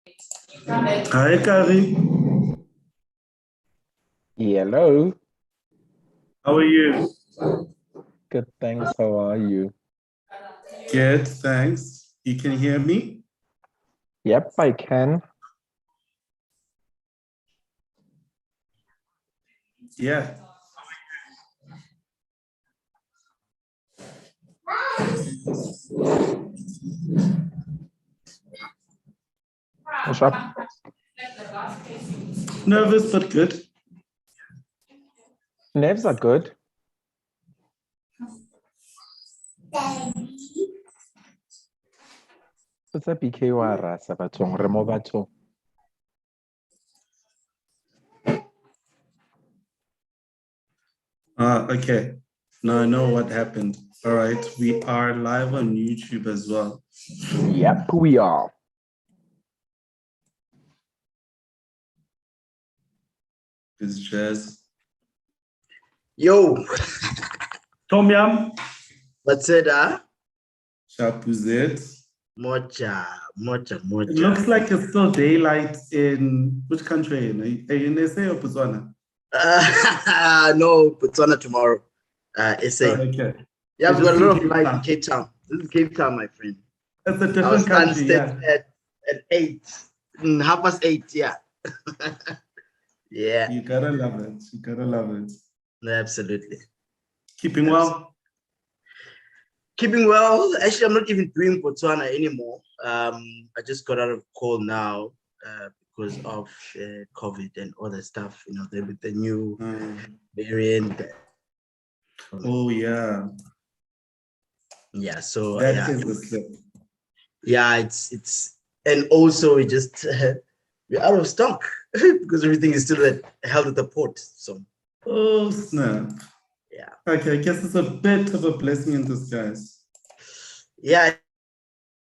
Hi, Kavi. Hello. How are you? Good, thanks. How are you? Good, thanks. You can hear me? Yep, I can. Yeah. What's up? Nervous, but good. Nerves are good. What's up, BK wa rasa bathong re mo bathong? Okay. Now I know what happened. All right. We are live on YouTube as well. Yep, we are. It's Jazz. Yo, Tom Yam. what's it, huh? Shapuzet. Mocha. It looks like it's still daylight in which country? Are you in SA or Botswana? No, Botswana tomorrow. SA. Oh, okay. Yeah, I've got a It's lot in of light in Town. Cape Town. This is Cape Town, my friend. It's a Our different sun country, sets yeah. at 8, 8:30, yeah. Yeah, You gotta love it. You gotta love it. absolutely. Keeping well? Keeping well. Actually, I'm not even doing Botswana anymore. I just got out of call now because of COVID and all that stuff, with the new variant. Oh, yeah. Yeah, so That yeah, is a slip. yeah, it's and also we just we're out of stock because everything is still held at the port. So Oh, snap. yeah, Okay, I guess it's a bit of a blessing in disguise. yeah,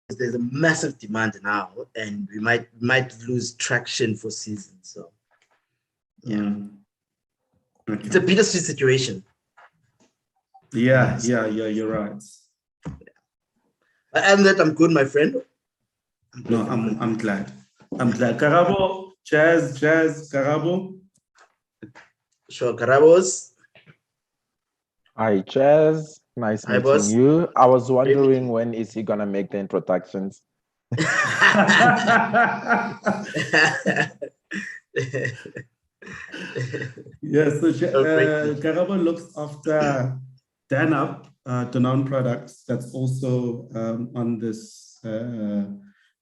there's a massive demand now, and we might lose traction for season. So yeah, Okay. it's a bittersweet situation. Yeah, you're right. And that I'm good, my friend. I'm glad. I'm glad. Karabo, jazz, Karabo. Sure, Karabos. Hi, Jazz. Nice Hi, meeting boss. you. I was wondering when is he gonna make the introductions? Yeah, so great. Karabo looks after Danup, Danone products. That's also on this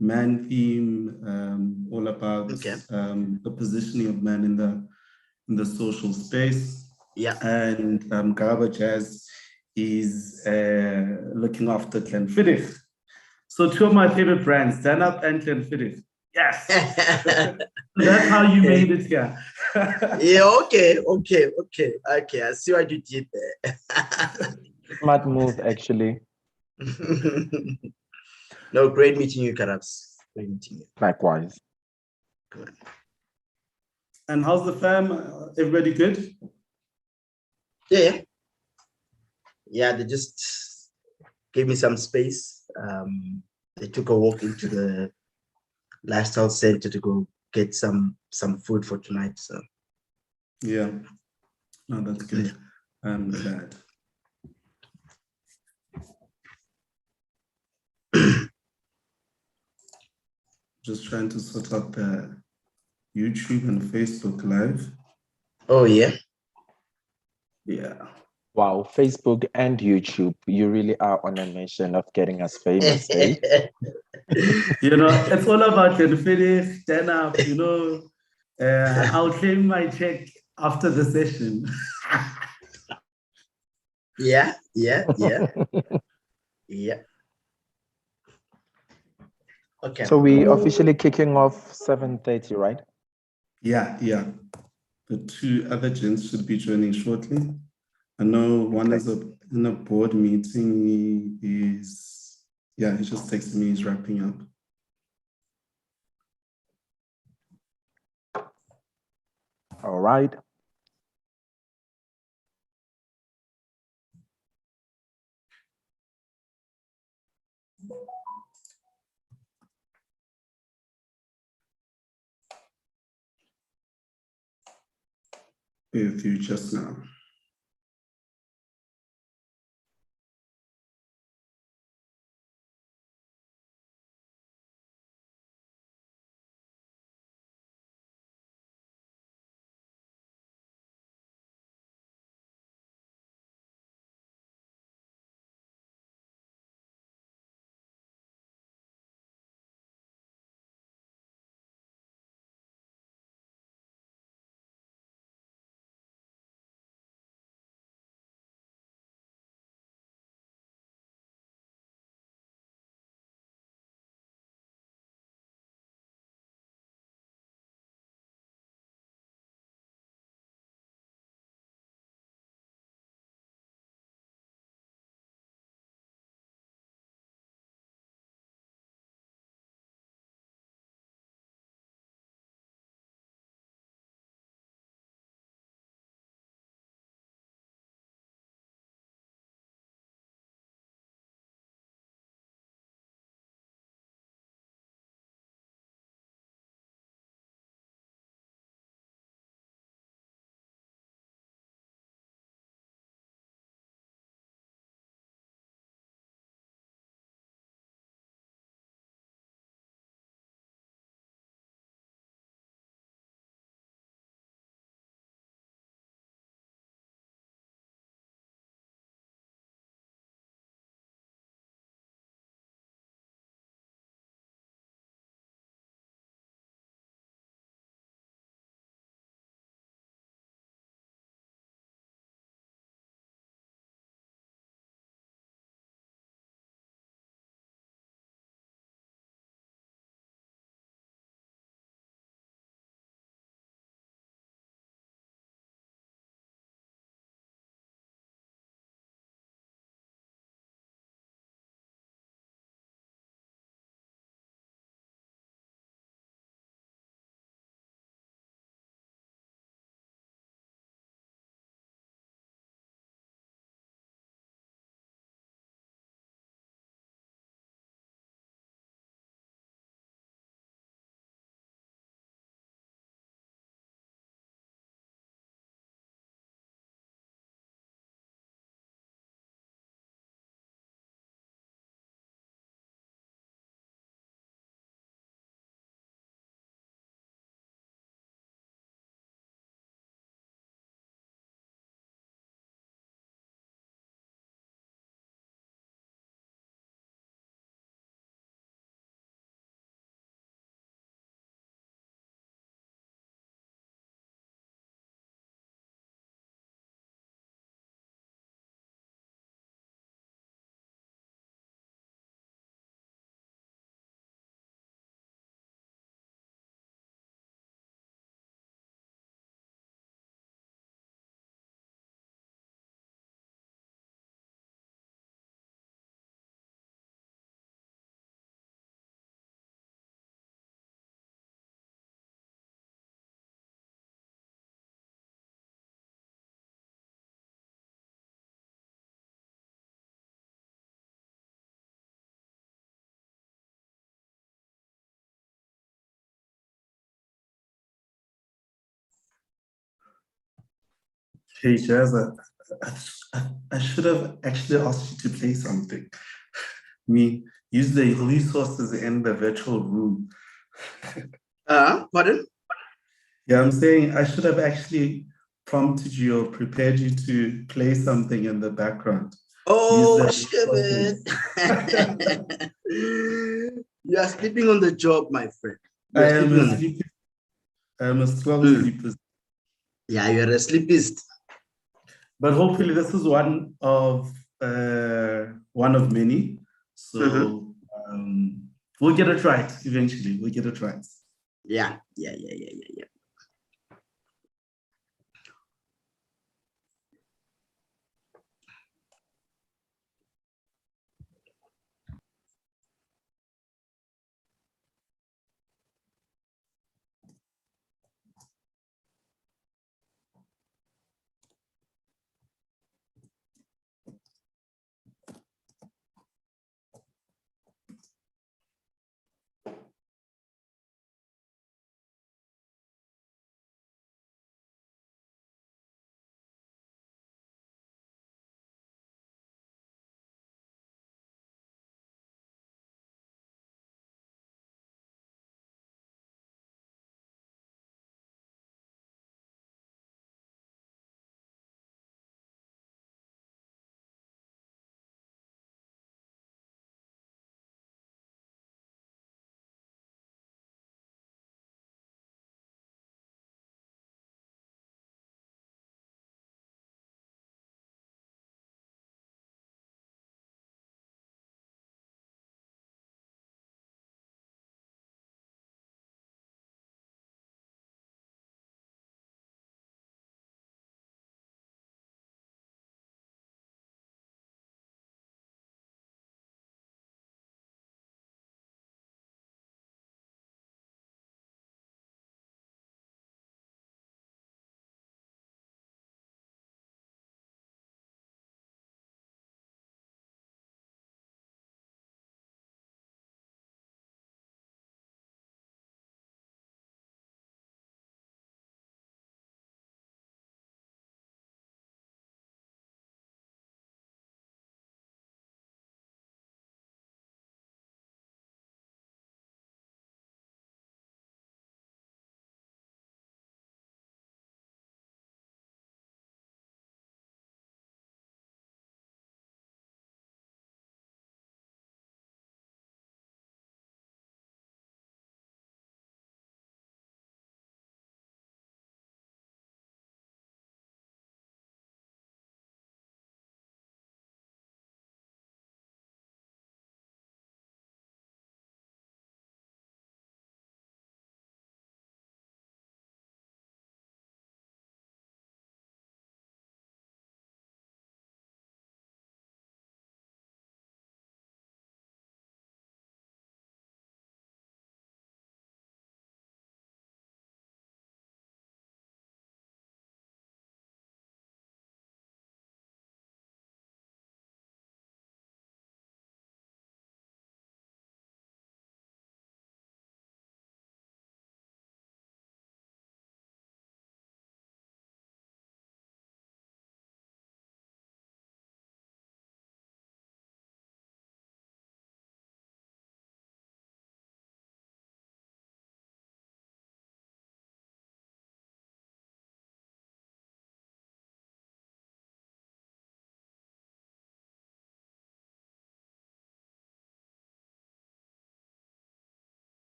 man theme, all about the positioning of man in the social space. Yeah. And Karabo Jazz is looking after Glenfiddich. So two of my favorite brands, Danup and Glenfiddich. Yes. That's how you made it here. Yeah, okay. I see what you did there. Smart move, actually. No, great meeting you, Karabs. Great meeting you. Likewise. Good. And how's the fam? Everybody good? Yeah. Yeah, they just gave me some space. They took a walk into the lifestyle center to go get some food for tonight. So yeah, no, that's good. Yeah. I'm glad. Just trying to sort out the YouTube and Facebook live. Oh yeah. Yeah. Wow, Facebook and YouTube, you really are on a mission of getting us famous, eh? It's all about Glenfiddich, Danup, I'll claim my check after the session. Yeah. Okay. So we officially kicking off 7:30, right? Yeah. The two other gents should be joining shortly. I know one is in a board meeting. He just texted me, he's wrapping up. All right. with you just now. Hey, Jazz, I should have actually asked you to play something. Me, use the resources in the virtual room. Pardon? Yeah, I'm saying I should have actually prompted you or prepared you to play something in the background. Oh, shit. You are sleeping on the job, my friend. I am a strong sleeper. Yeah, you're a sleepist. But hopefully this is one of many. So we'll get it right eventually. We'll get it right. Yeah.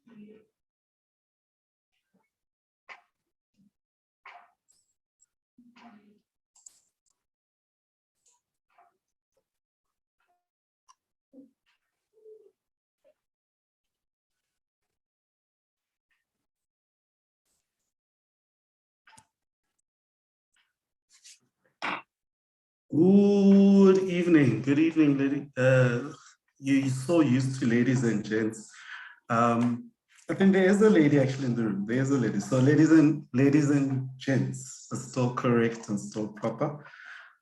Good evening, lady. You're so used to ladies and gents. I think there is a lady actually in the room. There is a lady. So ladies and gents are still correct and still proper.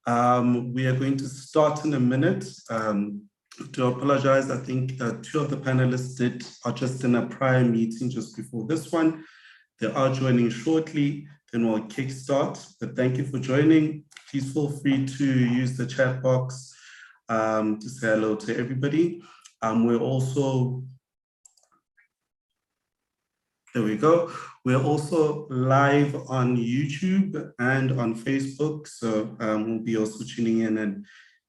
We are going to start in a minute. To apologize, I think two of the panelists are just in a prior meeting just before this one. They are joining shortly, then we'll kickstart. But thank you for joining. Please feel free to use the chat box to say hello to everybody. We're also, there we go. We're also live on YouTube and on Facebook. So we'll be also tuning in and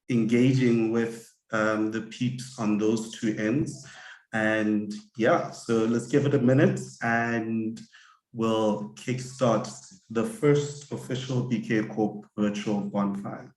engaging with the peeps on those two ends. And yeah, so let's give it a minute and we'll kickstart the first official BKCorp virtual bonfire.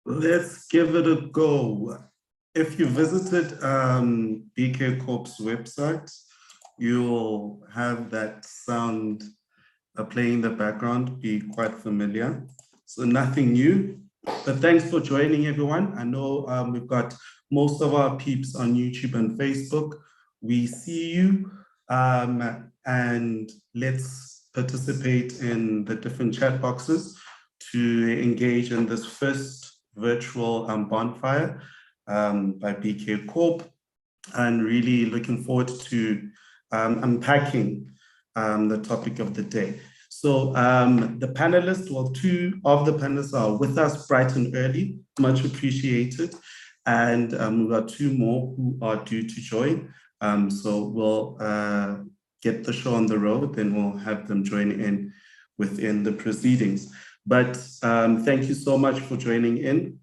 Let's give it a go. If you visited BKCorp's website, you'll have that sound playing in the background, be quite familiar. So nothing new, but thanks for joining, everyone. I know we've got most of our peeps on YouTube and Facebook. We see you, and let's participate in the different chat boxes to engage in this first virtual bonfire by BKCorp, and really looking forward to unpacking the topic of the day. So the panelists, well, two of the panelists are with us bright and early, much appreciated. And we've got two more who are due to join. So we'll get the show on the road, then we'll have them join in within the proceedings. But thank you so much for joining in,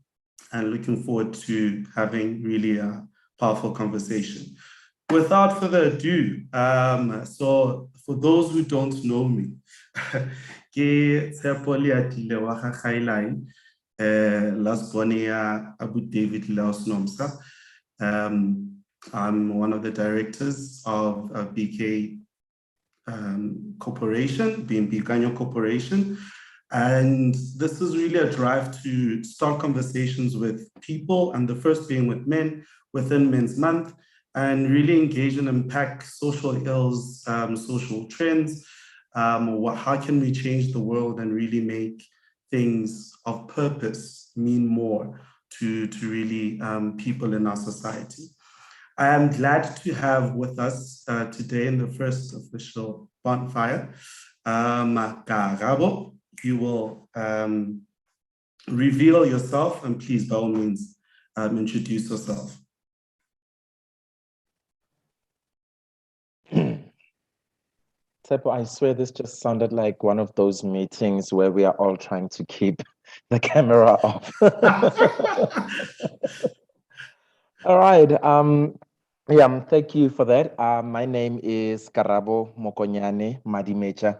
and looking forward to having really a powerful conversation. Without further ado, so for those who don't know me, last Abu David Laos Nomsa. I'm one of the directors of BK Corporation, BKCorp Corporation. And this is really a drive to start conversations with people, and the first being with men within Men's Month, and really engage and unpack social ills, social trends. How can we change the world and really make things of purpose mean more to really people in our society? I am glad to have with us today in the first official bonfire, Karabo. You will reveal yourself, and please, by all means, introduce yourself. Tepo, I swear this just sounded like one of those meetings where we are all trying to keep the camera off. All right. Yeah, thank you for that. My name is Karabo Mokonyane Madimecha.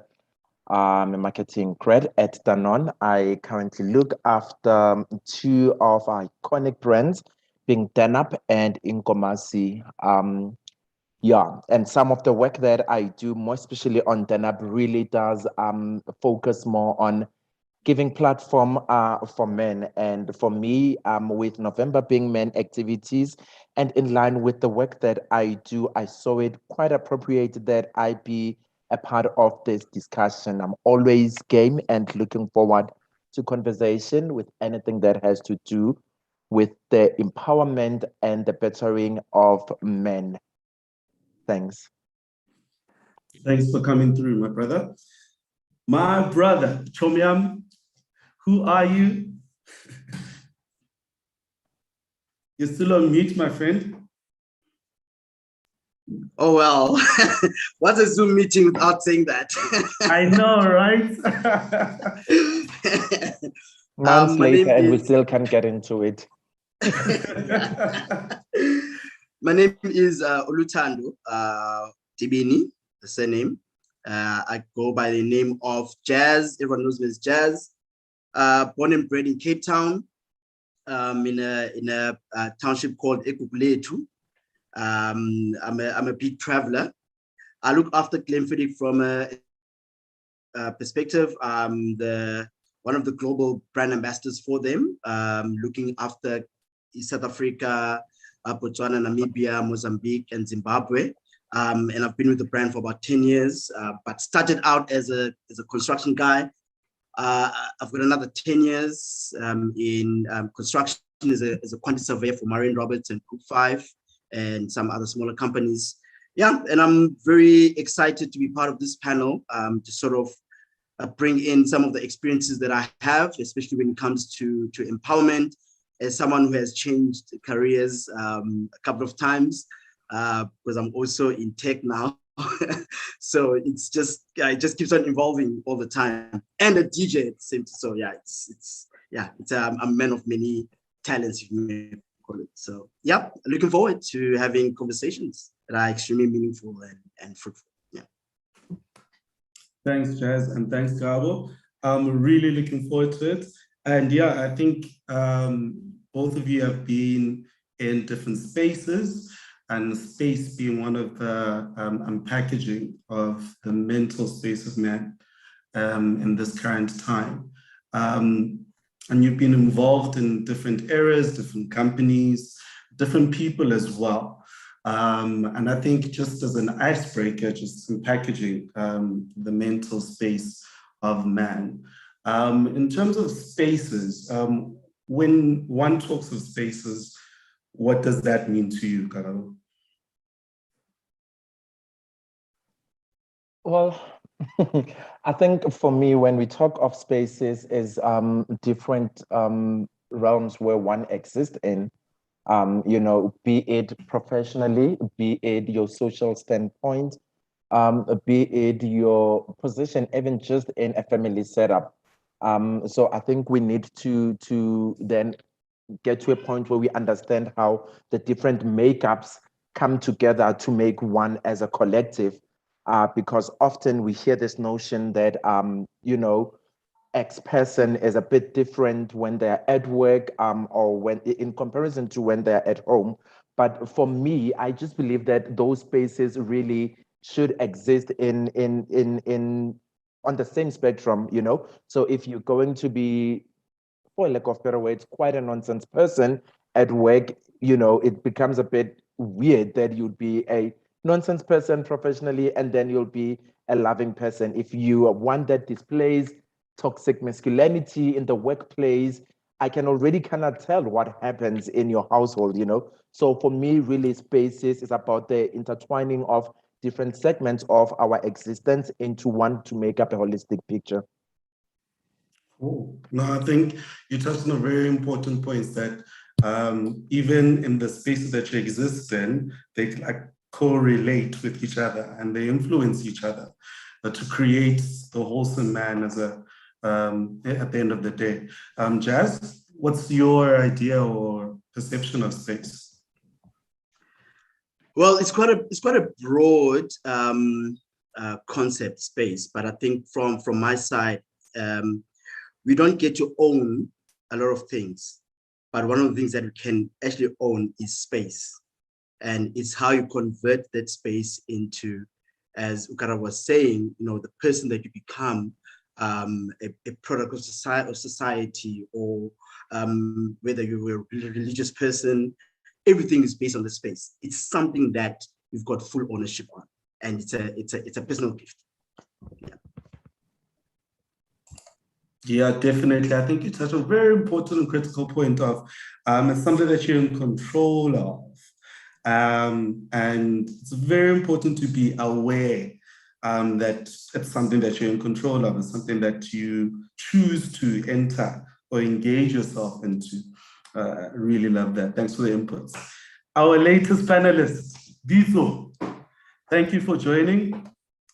I'm a marketing cred at Danone. I currently look after two of our iconic brands, being Danap and Inkomasi. Yeah, and some of the work that I do, more especially on Danap, really does focus more on giving platform for men. And for me, with November being men activities, and in line with the work that I do, I saw it quite appropriate that I be a part of this discussion. I'm always game and looking forward to conversation with anything that has to do with the empowerment and the bettering of men. Thanks. Thanks for coming through, my brother. My brother, Chomiam, who are you? You're still on mute, my friend. Oh, well, what's a Zoom meeting without saying that? I know, right? Months later, and we still can't get into it. My name is Olutando Tibini, the surname. I go by the name of Jazz. Everyone knows me as Jazz. Born and bred in Cape Town, in a township called Ekukuletu. I'm a big traveler. I look after Glenfiddich from a perspective. One of the global brand ambassadors for them, looking after South Africa, Botswana, Namibia, Mozambique, and Zimbabwe. And I've been with the brand for about 10 years, but started out as a construction guy. I've got another 10 years in construction as a quantity surveyor for Marion Roberts and Group 5 and some other smaller companies. Yeah, and I'm very excited to be part of this panel to sort of bring in some of the experiences that I have, especially when it comes to empowerment, as someone who has changed careers a couple of times, because I'm also in tech now. So it just keeps on evolving all the time, and a DJ at the same time. So yeah, it's a man of many talents, if you may call it. So yeah, looking forward to having conversations that are extremely meaningful and fruitful. Yeah. Thanks, Jazz, and thanks, Gabo. I'm really looking forward to it. And yeah, I think both of you have been in different spaces, and space being one of the unpackaging of the mental space of man in this current time. And you've been involved in different areas, different companies, different people as well. And I think just as an icebreaker, just in packaging the mental space of man. In terms of spaces, when one talks of spaces, what does that mean to you, Karabo? Well, I think for me, when we talk of spaces, is different realms where one exists in. You know, be it professionally, be it your social standpoint, be it your position, even just in a family setup. So I think we need to then get to a point where we understand how the different makeups come together to make one as a collective. Because often we hear this notion that you know, X person is a bit different when they're at work, or when in comparison to when they're at home. But for me, I just believe that those spaces really should exist in on the same spectrum, you know. So if you're going to be, for lack of better words, quite a nonsense person at work, you know, it becomes a bit weird that you'd be a nonsense person professionally and then you'll be a loving person. If you are one that displays toxic masculinity in the workplace, I can already kind of tell what happens in your household, you know. So for me, really, spaces is about the intertwining of different segments of our existence into one to make up a holistic picture. Oh, no, I think you touched on a very important point that even in the spaces that you exist in, they like correlate with each other and they influence each other to create the wholesome man as a at the end of the day. Jazz, what's your idea or perception of space? Well, it's quite a broad concept, space, but I think from my side, we don't get to own a lot of things, but one of the things that we can actually own is space. And it's how you convert that space into, as Ukara was saying, you know, the person that you become, a product of society, or whether you're a religious person, everything is based on the space. It's something that you've got full ownership on, and it's a personal gift. Yeah. Yeah, definitely. I think you touched on a very important and critical point of it's something that you're in control of. And it's very important to be aware that it's something that you're in control of. It's something that you choose to enter or engage yourself into. I really love that. Thanks for the inputs. Our latest panelist, Diso, thank you for joining.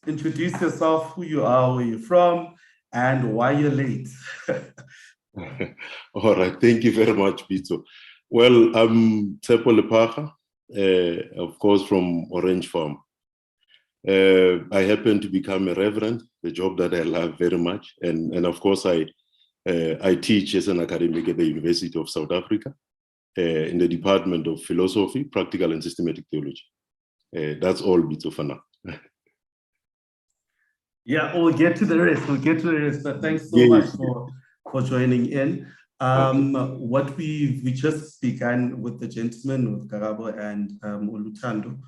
Introduce yourself, who you are, where you're from, and why you're late. All right, thank you very much, Bito. Well, I'm Tsepo Lepaga, of course, from Orange Farm. I happen to become a reverend, a job that I love very much. And of course, I teach as an academic at the University of South Africa in the Department of Philosophy, Practical and Systematic Theology. That's all, Bito, for now. Yeah, we'll get to the rest. But thanks so much for joining in. What we just began with the gentleman, with Karabo and Olutando,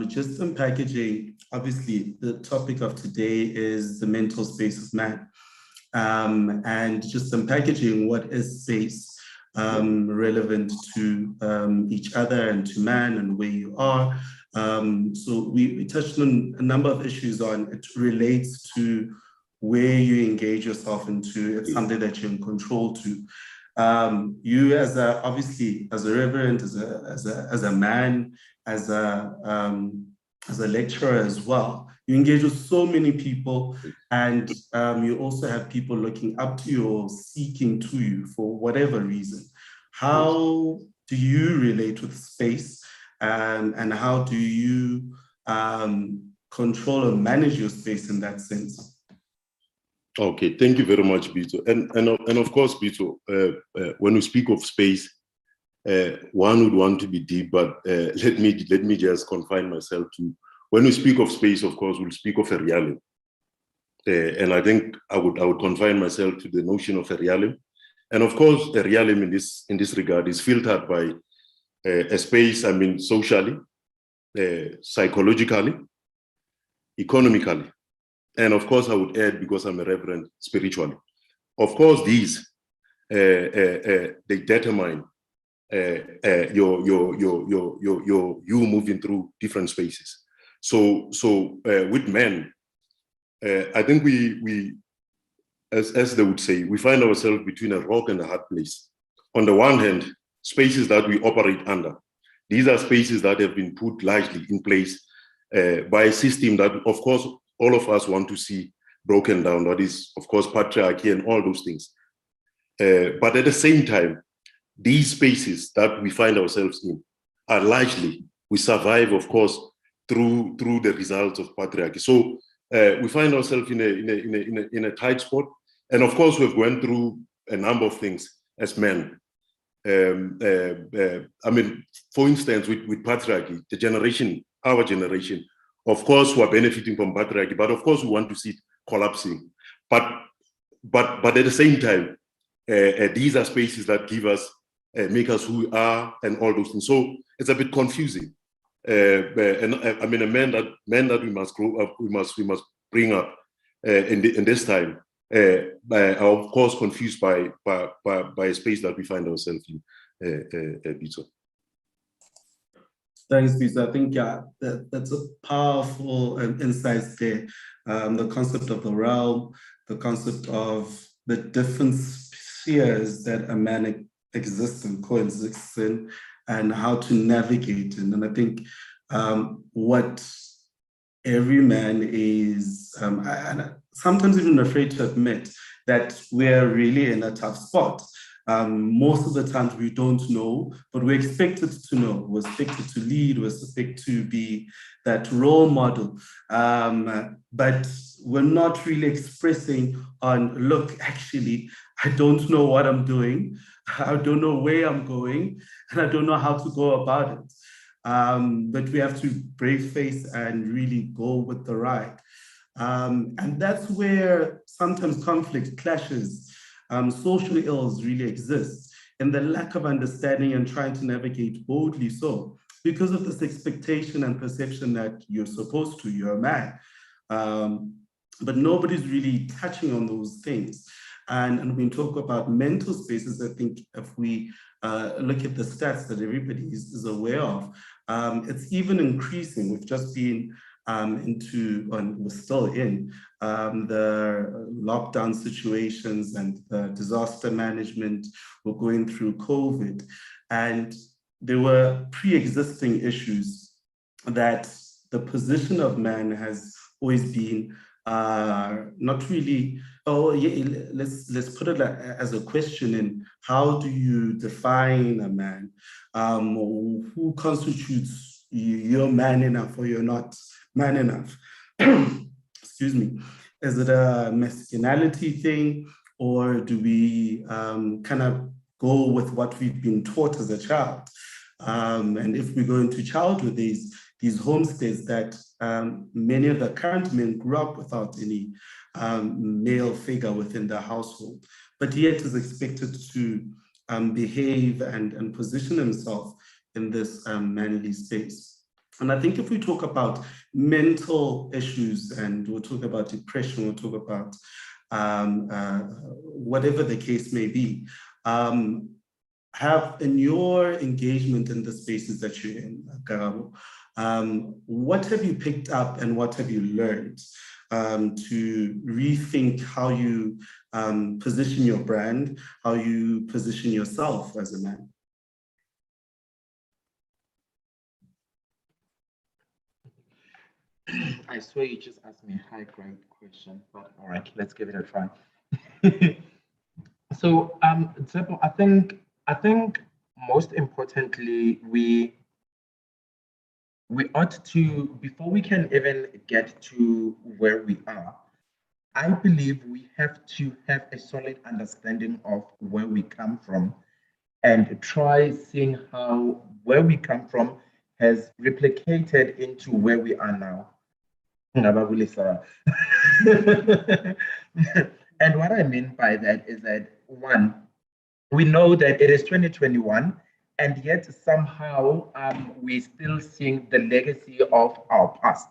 just in packaging, obviously the topic of today is the mental space of man. And just in packaging, what is space relevant to each other and to man and where you are. So we touched on a number of issues on it relates to where you engage yourself into. It's something that you're in control to. You obviously as a reverend, as a man, as a lecturer as well, you engage with so many people, and you also have people looking up to you or seeking to you for whatever reason. How do you relate with space? And how do you control and manage your space in that sense? Okay, thank you very much, Bito. And of course, Bito, when we speak of space, one would want to be deep, but let me just confine myself to, when we speak of space, of course, we'll speak of a realm. And I think I would confine myself to the notion of a realm. And of course, a realm in this regard is filtered by a space, I mean, socially, psychologically, economically. And of course, I would add, because I'm a reverend, spiritually. Of course, these, they determine you moving through different spaces. So with men, I think we as they would say, we find ourselves between a rock and a hard place. On the one hand, spaces that we operate under. These are spaces that have been put largely in place by a system that, of course, all of us want to see broken down. That is, of course, patriarchy and all those things. But at the same time, these spaces that we find ourselves in are largely, we survive, of course, through the results of patriarchy. So we find ourselves in a tight spot. And of course, we've gone through a number of things as men. I mean, for instance, with patriarchy, our generation, of course, we're benefiting from patriarchy, but of course, we want to see it collapsing. But at the same time, these are spaces that give us, make us who we are, and all those things. So it's a bit confusing. And I mean, men that we must grow up, we must bring up in this time, are of course confused by a space that we find ourselves in. Bito. Thanks, Bito. I think that's a powerful insight there. The concept of the realm, the concept of the different spheres that a man exists and coexists in, and how to navigate in. And I think what every man is, and sometimes even afraid to admit that we're really in a tough spot. Most of the times we don't know, but we're expected to know. We're expected to lead, we're expected to be that role model. But we're not really expressing on, look, actually, I don't know what I'm doing. I don't know where I'm going, and I don't know how to go about it. But we have to brave face and really go with the ride. And that's where sometimes conflict clashes, social ills really exist, and the lack of understanding and trying to navigate boldly so, because of this expectation and perception that you're supposed to, you're a man. But nobody's really touching on those things. And when we talk about mental spaces, I think if we look at the stats that everybody is aware of, it's even increasing. We've just been we're still in the lockdown situations and the disaster management. We're going through COVID, and there were pre-existing issues that the position of man has always been not really. Oh yeah, let's put it as a question in how do you define a man? Who constitutes you're man enough or you're not man enough? Excuse me. Is it a masculinity thing, or do we kind of go with what we've been taught as a child? And if we go into childhood, these homesteads that many of the current men grew up without any male figure within the household, but yet is expected to behave and position himself in this manly space. And I think if we talk about mental issues, and we'll talk about depression, we'll talk about whatever the case may be, have in your engagement in the spaces that you're in, Karabo, what have you picked up and what have you learned to rethink how you position your brand, how you position yourself as a man? I swear you just asked me a high-grade question, but all right, let's give it a try. So, Tsepo, I think most importantly, we ought to, before we can even get to where we are, I believe we have to have a solid understanding of where we come from and try seeing how where we come from has replicated into where we are now. Ngababule Sarah. And what I mean by that is that one, we know that it is 2021, and yet somehow we're still seeing the legacy of our past,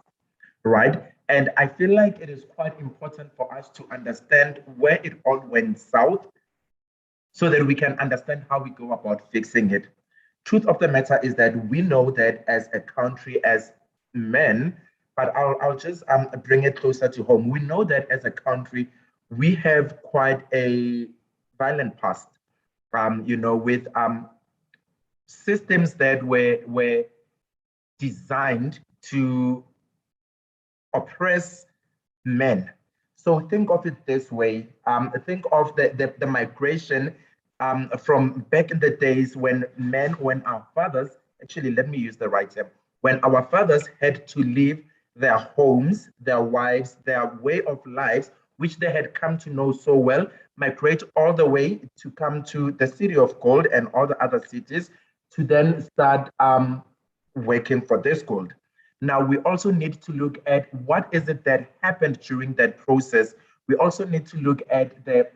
right? And I feel like it is quite important for us to understand where it all went south so that we can understand how we go about fixing it. Truth of the matter is that we know that as a country, as men, but I'll just bring it closer to home. We know that as a country, we have quite a violent past, with systems that were designed to oppress men. So think of it this way. Think of the migration from back in the days when our fathers, actually, let me use the right term, when our fathers had to leave their homes, their wives, their way of lives, which they had come to know so well, migrate all the way to come to the city of gold and all the other cities to then start working for this gold. Now, we also need to look at what is it that happened during that process. We also need to look at the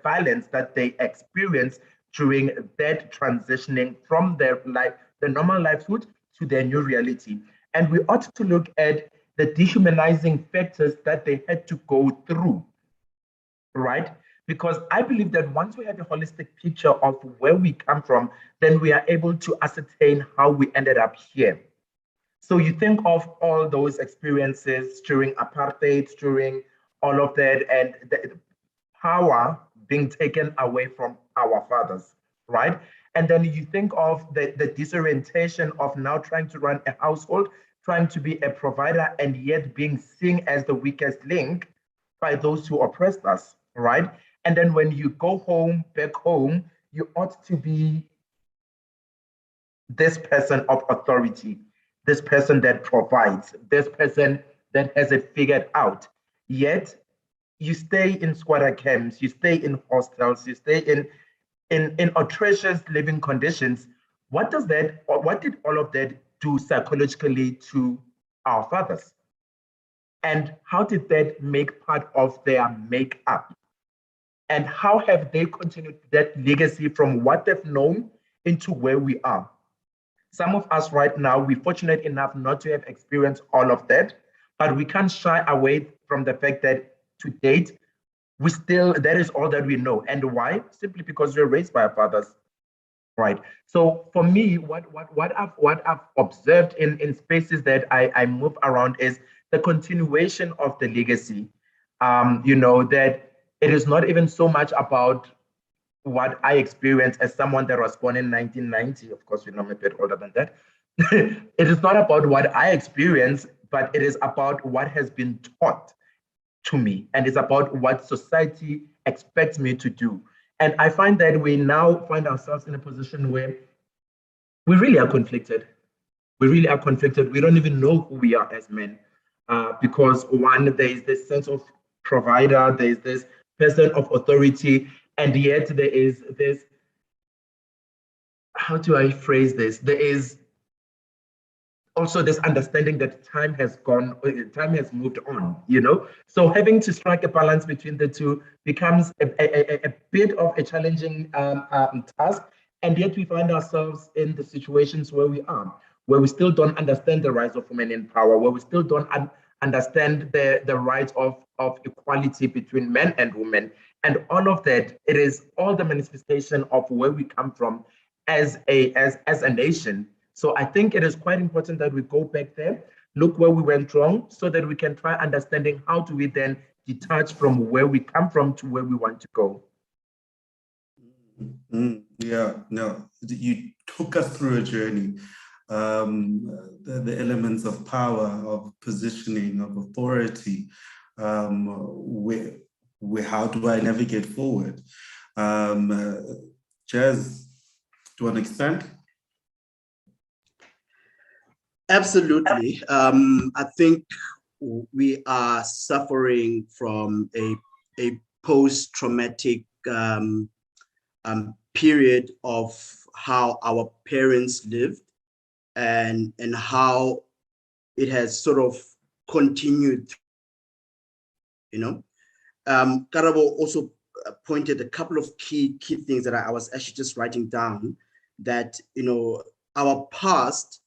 violence that they experienced during that transitioning from their life, the normal livelihood, to their new reality. And we ought to look at the dehumanizing factors that they had to go through, right? Because I believe that once we have a holistic picture of where we come from, then we are able to ascertain how we ended up here. So you think of all those experiences during apartheid, during all of that, and the power being taken away from our fathers, right? And then you think of the disorientation of now trying to run a household, trying to be a provider, and yet being seen as the weakest link by those who oppressed us, right? And then when you go home, back home, you ought to be this person of authority, this person that provides, this person that has it figured out. Yet you stay in squatter camps, you stay in hostels, you stay in atrocious living conditions. What did all of that do psychologically to our fathers? And how did that make part of their makeup? And how have they continued that legacy from what they've known into where we are? Some of us right now, we're fortunate enough not to have experienced all of that, but we can't shy away from the fact that to date, that is all that we know. And why? Simply because we're raised by our fathers, right? So for me, what I've observed in spaces that I move around is the continuation of the legacy. That it is not even so much about what I experienced as someone that was born in 1990. Of course, I'm a bit older than that. It is not about what I experienced, but it is about what has been taught to me, and it's about what society expects me to do. And I find that we now find ourselves in a position where we really are conflicted. We really are conflicted. We don't even know who we are as men. Because one, there is this sense of provider, there is this person of authority, and yet there is this, how do I phrase this? There is also this understanding that time has moved on, So having to strike a balance between the two becomes a bit of a challenging task. And yet we find ourselves in the situations where we are, where we still don't understand the rise of women in power, where we still don't understand the rights of equality between men and women. And all of that, it is all the manifestation of where we come from as a nation. So I think it is quite important that we go back there, look where we went wrong, so that we can try understanding how do we then detach from where we come from to where we want to go. Yeah, no, you took us through a journey. The elements of power, of positioning, of authority, how do I navigate forward? Jazz, do you want to expand? Absolutely. I think we are suffering from a post-traumatic period of how our parents lived and how it has sort of continued, you know. Karabo also pointed a couple of key things that I was actually just writing down, that, you know, our past,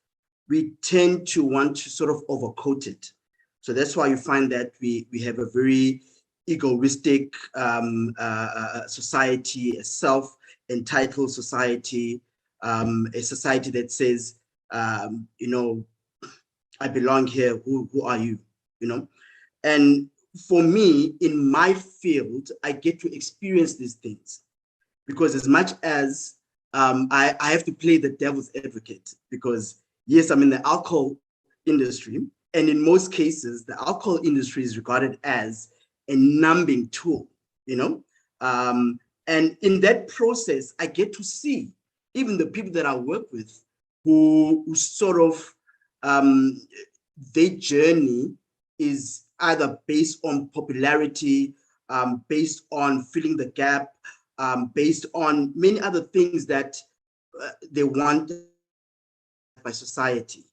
we tend to want to sort of overcoat it. So that's why you find that we have a very egoistic society, a self-entitled society, a society that says, you know, I belong here, who are you, you know? And for me, in my field, I get to experience these things, because as much as I have to play the devil's advocate, because yes, I'm in the alcohol industry, and in most cases, the alcohol industry is regarded as a numbing tool, you know? And in that process, I get to see even the people that I work with who sort of, their journey is either based on popularity, based on filling the gap, based on many other things that they want by society,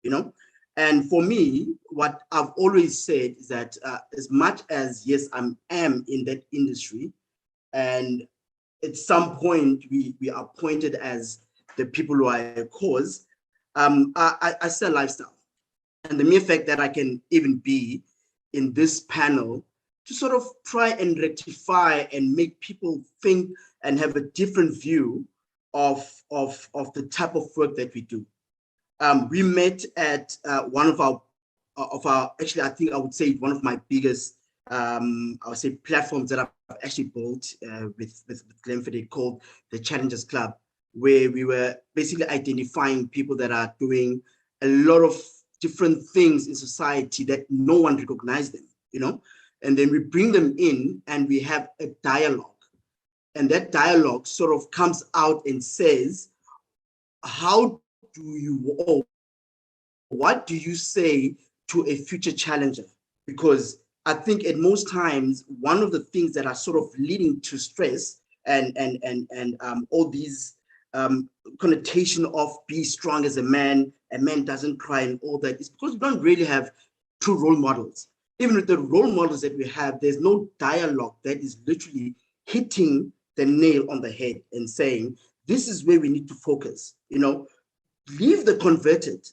you know? And for me, what I've always said is that as much as, yes, I am in that industry, and at some point we are pointed as the people who are a cause, I sell lifestyle. And the mere fact that I can even be in this panel to sort of try and rectify and make people think and have a different view of the type of work that we do. We met at one of our, actually, I think I would say one of my biggest, I would say, platforms that I've actually built with Glenfiddich, called the Challengers Club, where we were basically identifying people that are doing a lot of different things in society that no one recognized them, you know? And then we bring them in and we have a dialogue. And that dialogue sort of comes out and says, how do you, or what do you say to a future challenger? Because I think at most times, one of the things that are sort of leading to stress and all these connotation of be strong as a man doesn't cry and all that, is because we don't really have true role models. Even with the role models that we have, there's no dialogue that is literally hitting the nail on the head and saying, this is where we need to focus, you know, leave the converted.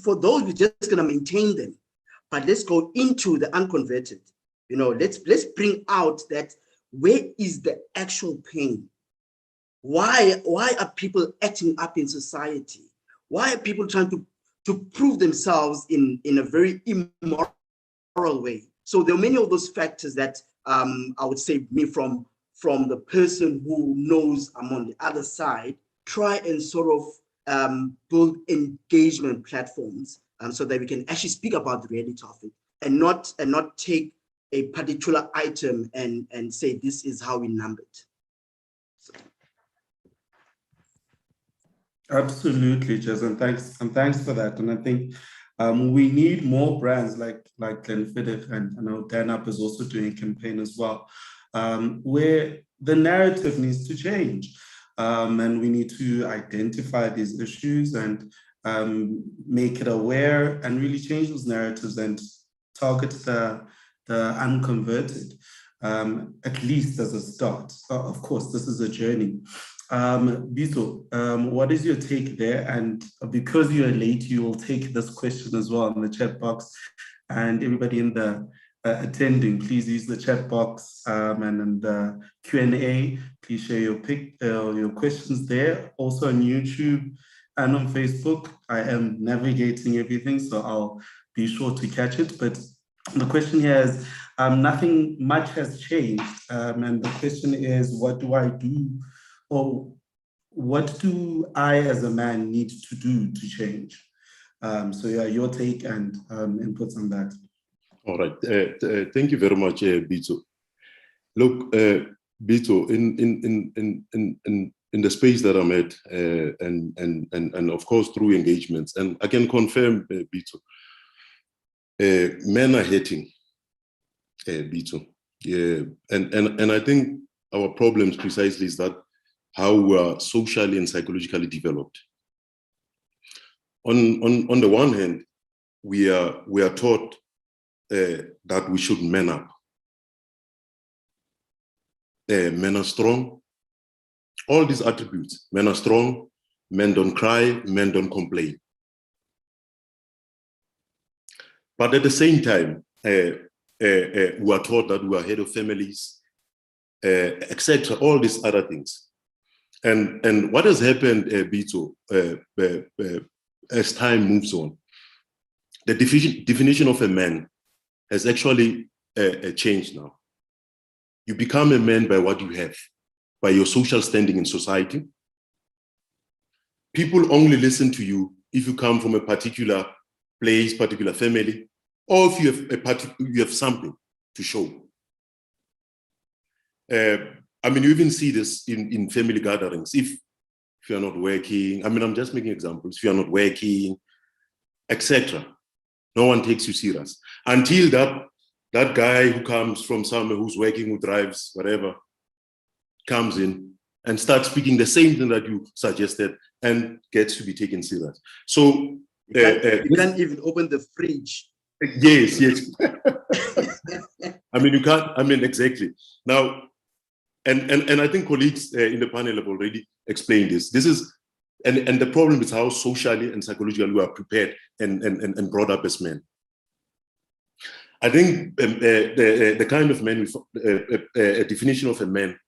For those, we're just gonna maintain them, but let's go into the unconverted. You know, let's bring out that, where is the actual pain? Why are people acting up in society? Why are people trying to prove themselves in a very immoral way? So there are many of those factors that I would say, me from the person who knows I'm on the other side, try and sort of build engagement platforms so that we can actually speak about the reality of it, and not take a particular item and say this is how we number it. So. Absolutely, Jez, and thanks for that. And I think we need more brands like Glenfiddich, and I know DanUp is also doing a campaign as well, where the narrative needs to change. And we need to identify these issues and make it aware and really change those narratives and target the unconverted, at least as a start. Of course, this is a journey. Bito, what is your take there? And because you're late, you will take this question as well in the chat box. And everybody in the attending, please use the chat box and in the Q&A, please share your questions there. Also on YouTube and on Facebook. I am navigating everything, so I'll be sure to catch it. But the question here is, nothing much has changed. And the question is, what do I do, or what do I as a man need to do to change? So yeah, your take and inputs on that. All right. Thank you very much, Bito. Look, Bito, in the space that I'm at, and of course through engagements, and I can confirm, Bito, men are hating B2. Yeah, and I think our problems precisely is that how we are socially and psychologically developed. On the one hand, we are taught that we should man up. Men are strong. All these attributes. Men are strong. Men don't cry. Men don't complain. But at the same time, we are taught that we are head of families, etc. All these other things. And what has happened, Bito, as time moves on, the definition of a man has actually changed now. You become a man by what you have, by your social standing in society. People only listen to you if you come from a particular place, particular family, or if you have something to show. I mean, you even see this in family gatherings. If you're not working, I mean, I'm just making examples. If you're not working, etc., no one takes you serious until that guy who comes from somewhere, who's working, who drives, whatever, comes in and starts speaking the same thing that you suggested and gets to be taken serious. So you can't even open the fridge. Yes. I mean, you can't. I mean, exactly. Now, and I think colleagues in the panel have already explained this. This is, and the problem is how socially and psychologically we are prepared and brought up as men. I think the kind of man, a definition of a man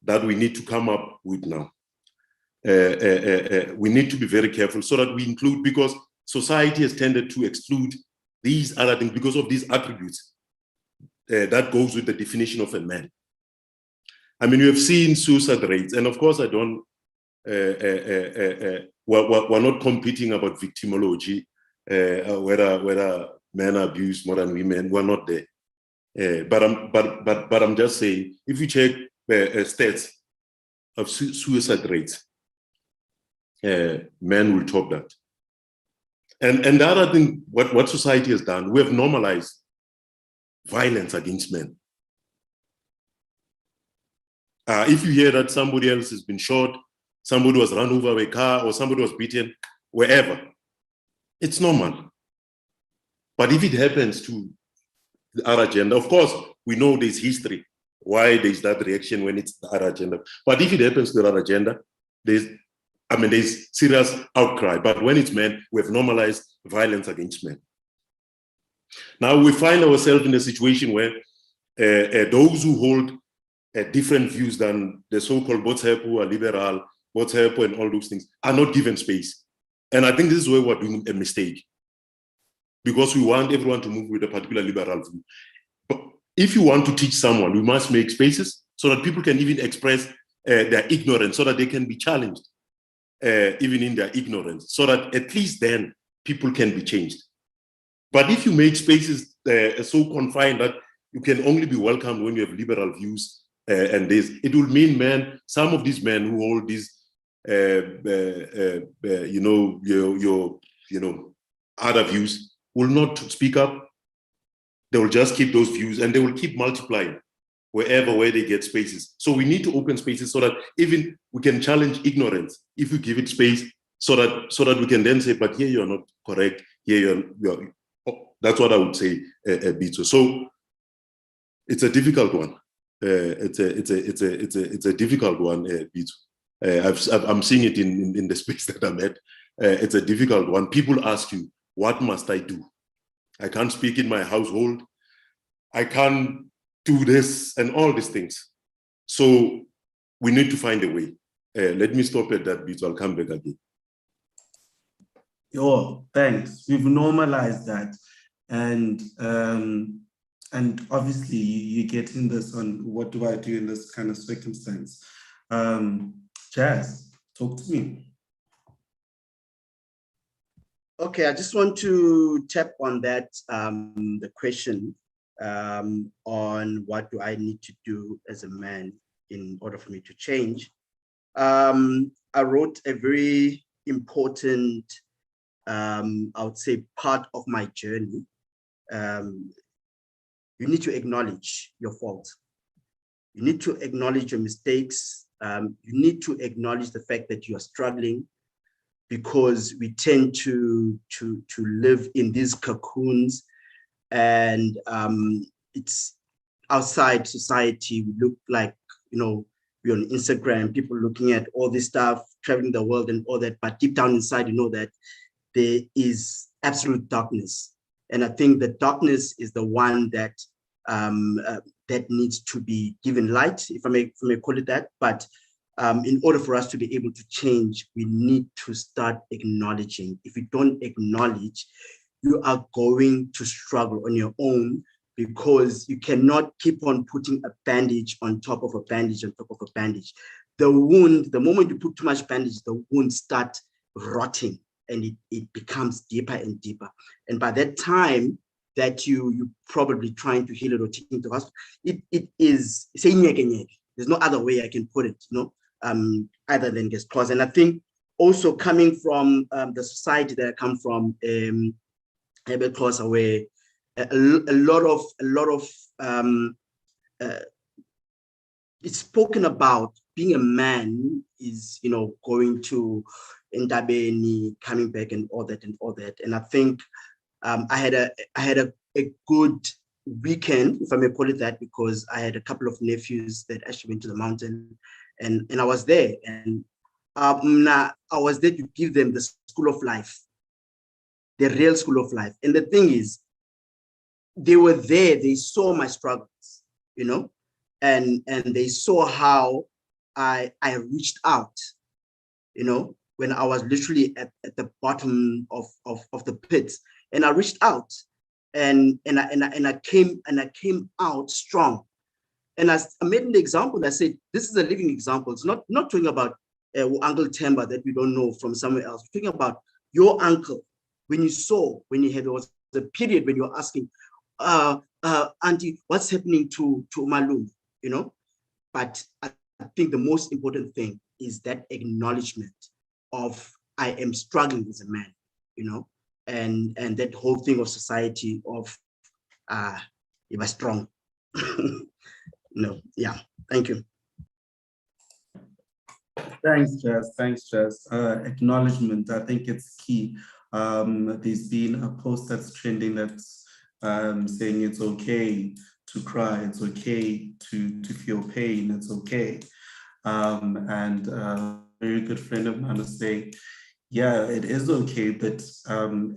that we need to come up with now. We need to be very careful so that we include, because society has tended to exclude these other things because of these attributes that goes with the definition of a man. I mean, you have seen suicide rates, and of course, I don't. We're not competing about victimology, whether men are abused more than women. We're not there. But I'm just saying, if you check stats of suicide rates, men will top that. And the other thing, what society has done, we have normalized violence against men. If you hear that somebody else has been shot, somebody was run over by a car, or somebody was beaten, wherever, it's normal. But if it happens to the other gender, of course, we know there's history, why there's that reaction when it's the other gender. But if it happens to the other gender, there's serious outcry. But when it's men, we have normalized violence against men. Now we find ourselves in a situation where those who hold different views than the so-called Botshepo or liberal, Botshepo and all those things are not given space. And I think this is where we're doing a mistake, because we want everyone to move with a particular liberal view. But if you want to teach someone, we must make spaces so that people can even express their ignorance, so that they can be challenged, even in their ignorance, so that at least then people can be changed. But if you make spaces so confined that you can only be welcomed when you have liberal views, and this, it will mean some of these men who hold these, other views will not speak up. They will just keep those views, and they will keep multiplying where they get spaces. So we need to open spaces so that even we can challenge ignorance if we give it space, so that we can then say, but here you're not correct. Here you're that's what I would say, Bito. So it's a difficult one. It's a difficult one, Bito. I'm seeing it in the space that I'm at. It's a difficult one. People ask you, what must I do? I can't speak in my household. I can't do this and all these things. So we need to find a way. Let me stop at that, Bito. I'll come back again. Thanks. We've normalized that. And obviously you're getting this on what do I do in this kind of circumstance. Jazz, talk to me. Okay, I just want to tap on that, the question on what do I need to do as a man in order for me to change. I wrote a very important, I would say, part of my journey you need to acknowledge your fault. You need to acknowledge your mistakes. You need to acknowledge the fact that you are struggling, because we tend to live in these cocoons, and it's outside society. We look like, you know, we're on Instagram, people looking at all this stuff, traveling the world and all that, but deep down inside, you know that there is absolute darkness. And I think the darkness is the one that that needs to be given light, if I may call it that. But in order for us to be able to change, we need to start acknowledging. If you don't acknowledge, you are going to struggle on your own, because you cannot keep on putting a bandage on top of a bandage on top of a bandage. The wound, the moment you put too much bandage, the wound starts rotting, and it becomes deeper and deeper. And by that time that you probably trying to heal it or taking it to hospital, it is saying again. There's no other way I can put it, you know, other than get close. And I think also coming from the society that I come from, a bit closer, where a lot of it's spoken about being a man is, you know, going to Ndabeni, coming back and all that. And I think I had a good weekend, if I may call it that, because I had a couple of nephews that actually went to the mountain, and I was there, and I was there to give them the school of life, the real school of life. And the thing is, they were there, they saw my struggles, you know, and they saw how I reached out, you know, when I was literally at the bottom of the pit, and I reached out, and I came out strong. And I made an example. I said, this is a living example. It's not talking about Uncle Temba that we don't know from somewhere else. We're talking about your uncle. When you had, there was a period when you were asking, Auntie, what's happening to Malum, you know? But I think the most important thing is that acknowledgement of I am struggling as a man, you know, and that whole thing of society of you are strong. No, yeah, thank you. Thanks, Jess. Acknowledgement, I think it's key. There's been a post that's trending that's saying it's okay to cry, it's okay to feel pain, it's okay. And a very good friend of mine was saying, yeah, it is okay, but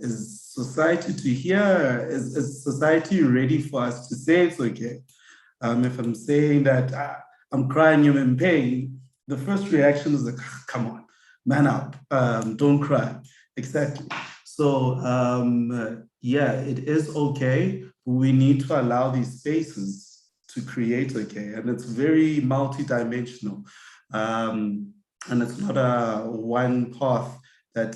is society to hear, is society ready for us to say it's okay? If I'm saying that I'm crying, you're in pain, the first reaction is like, come on, man up, don't cry. Exactly. So yeah, it is okay. We need to allow these spaces to create okay, and it's very multidimensional, and it's not a one path that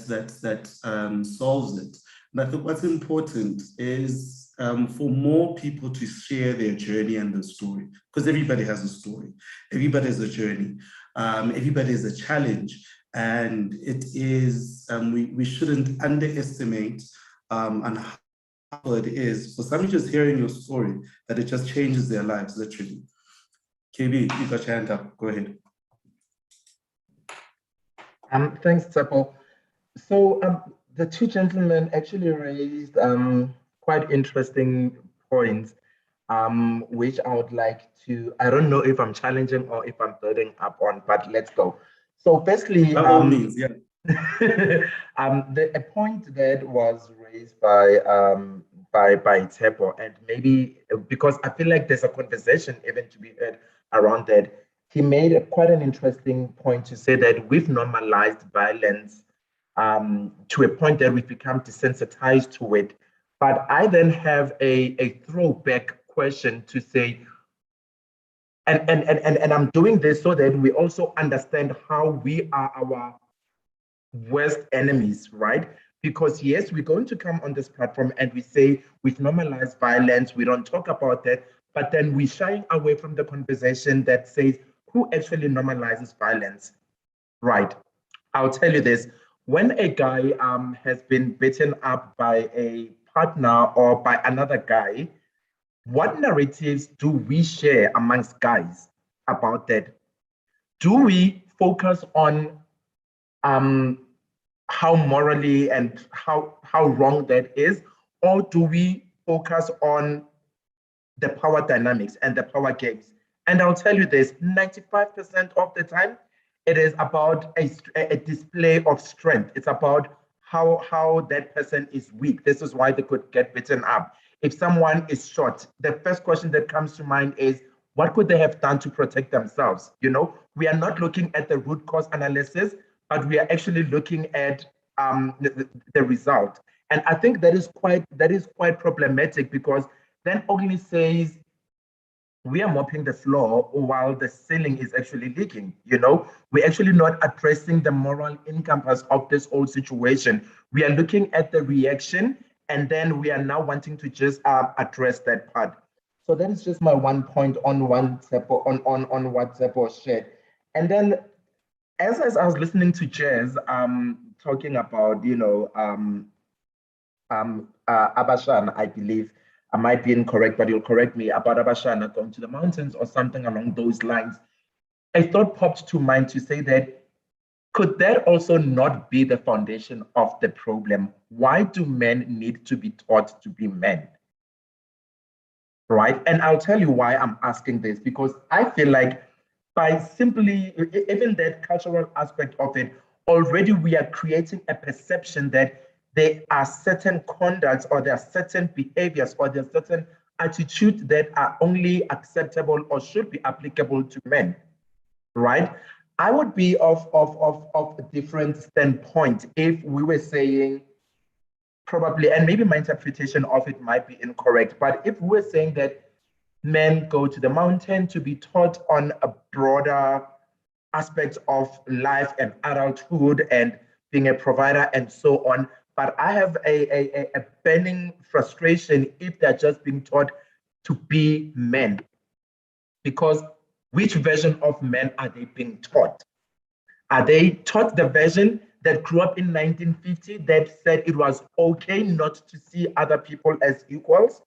solves it. And I think what's important is for more people to share their journey and their story, because everybody has a story, everybody has a journey, everybody has a challenge, and it is we shouldn't underestimate and how it is for somebody just hearing your story that it just changes their lives literally. KB, you got your hand up. Go ahead. Thanks, Tsepo. So the two gentlemen actually raised quite interesting points, which I would like to, I don't know if I'm challenging or if I'm building up on, but let's go. So firstly, by all means, yeah. A point that was raised by Tsepo, and maybe because I feel like there's a conversation even to be heard around that, he made quite an interesting point to say that we've normalized violence to a point that we've become desensitized to it. But I then have a throwback question to say, and I'm doing this so that we also understand how we are our worst enemies, right? Because yes, we're going to come on this platform and we say we've normalized violence, we don't talk about that, but then we're shying away from the conversation that says who actually normalizes violence, right? I'll tell you this. When a guy has been beaten up by a partner or by another guy, what narratives do we share amongst guys about that? Do we focus on how morally and how wrong that is, or do we focus on the power dynamics and the power games? And I'll tell you this, 95% of the time, it is about a display of strength. It's about how that person is weak. This is why they could get beaten up. If someone is shot, the first question that comes to mind is, what could they have done to protect themselves? You know, we are not looking at the root cause analysis, but we are actually looking at the result. And I think that is quite problematic, because then only says we are mopping the floor while the ceiling is actually leaking. You know, we're actually not addressing the moral encompass of this whole situation. We are looking at the reaction, and then we are now wanting to just address that part. So that is just my one point on what Tsepo shared. And then as I was listening to Jazz talking about, you know, Abashana, I believe, I might be incorrect, but you'll correct me, about Abashana going to the mountains or something along those lines. A thought popped to mind to say that, could that also not be the foundation of the problem? Why do men need to be taught to be men? Right? And I'll tell you why I'm asking this, because I feel like by simply, even that cultural aspect of it, already we are creating a perception that there are certain conducts, or there are certain behaviors, or there are certain attitudes that are only acceptable or should be applicable to men, right? I would be of a different standpoint if we were saying, probably, and maybe my interpretation of it might be incorrect, but if we're saying that men go to the mountain to be taught on a broader aspect of life and adulthood and being a provider and so on, but I have a burning frustration if they're just being taught to be men. Because which version of men are they being taught? Are they taught the version that grew up in 1950 that said it was okay not to see other people as equals?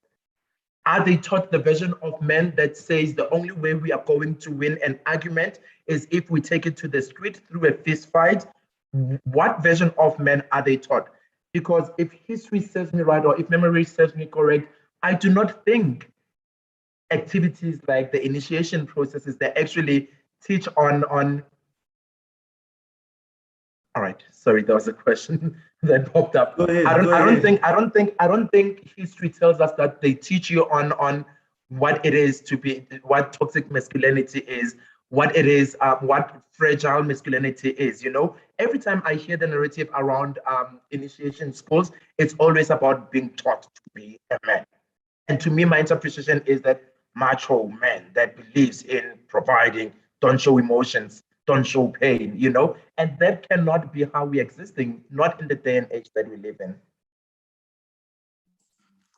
Are they taught the version of men that says the only way we are going to win an argument is if we take it to the street through a fist fight? What version of men are they taught? Because if history serves me right, or if memory serves me correct, I do not think activities like the initiation processes that actually teach on all right, sorry, there was a question that popped up. Go ahead, I don't think history tells us that they teach you on what it is to be, what toxic masculinity is, what it is, what fragile masculinity is. You know, every time I hear the narrative around initiation schools, it's always about being taught to be a man. And to me, my interpretation is that macho man that believes in providing, don't show emotions, don't show pain, you know, and that cannot be how we're existing, not in the day and age that we live in.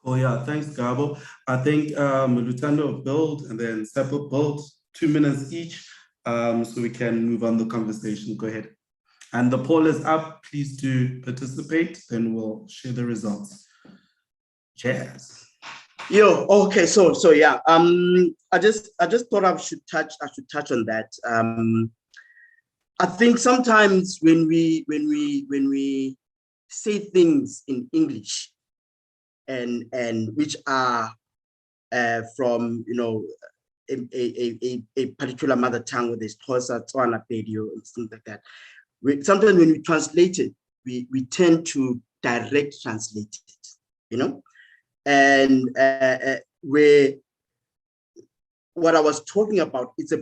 Oh yeah, thanks, Gabo. I think Lutando build and then Seppo build 2 minutes each, so we can move on the conversation. Go ahead. And the poll is up. Please do participate, then we'll share the results. Cheers. Yo, okay, so yeah. I just thought I should touch on that. I think sometimes when we say things in English and which are from, you know, a particular mother tongue, with this Xhosa, Tswana, Pedi, and things like that, sometimes when we translate it, we tend to direct translate it, you know, and where what I was talking about, it's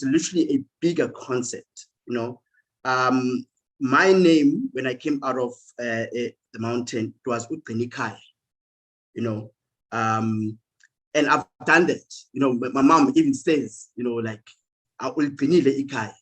literally a bigger concept, you know. My name, when I came out of the mountain, it was Uqinikai, you know, and I've done that, you know. My mom even says, you know, like, Ikai,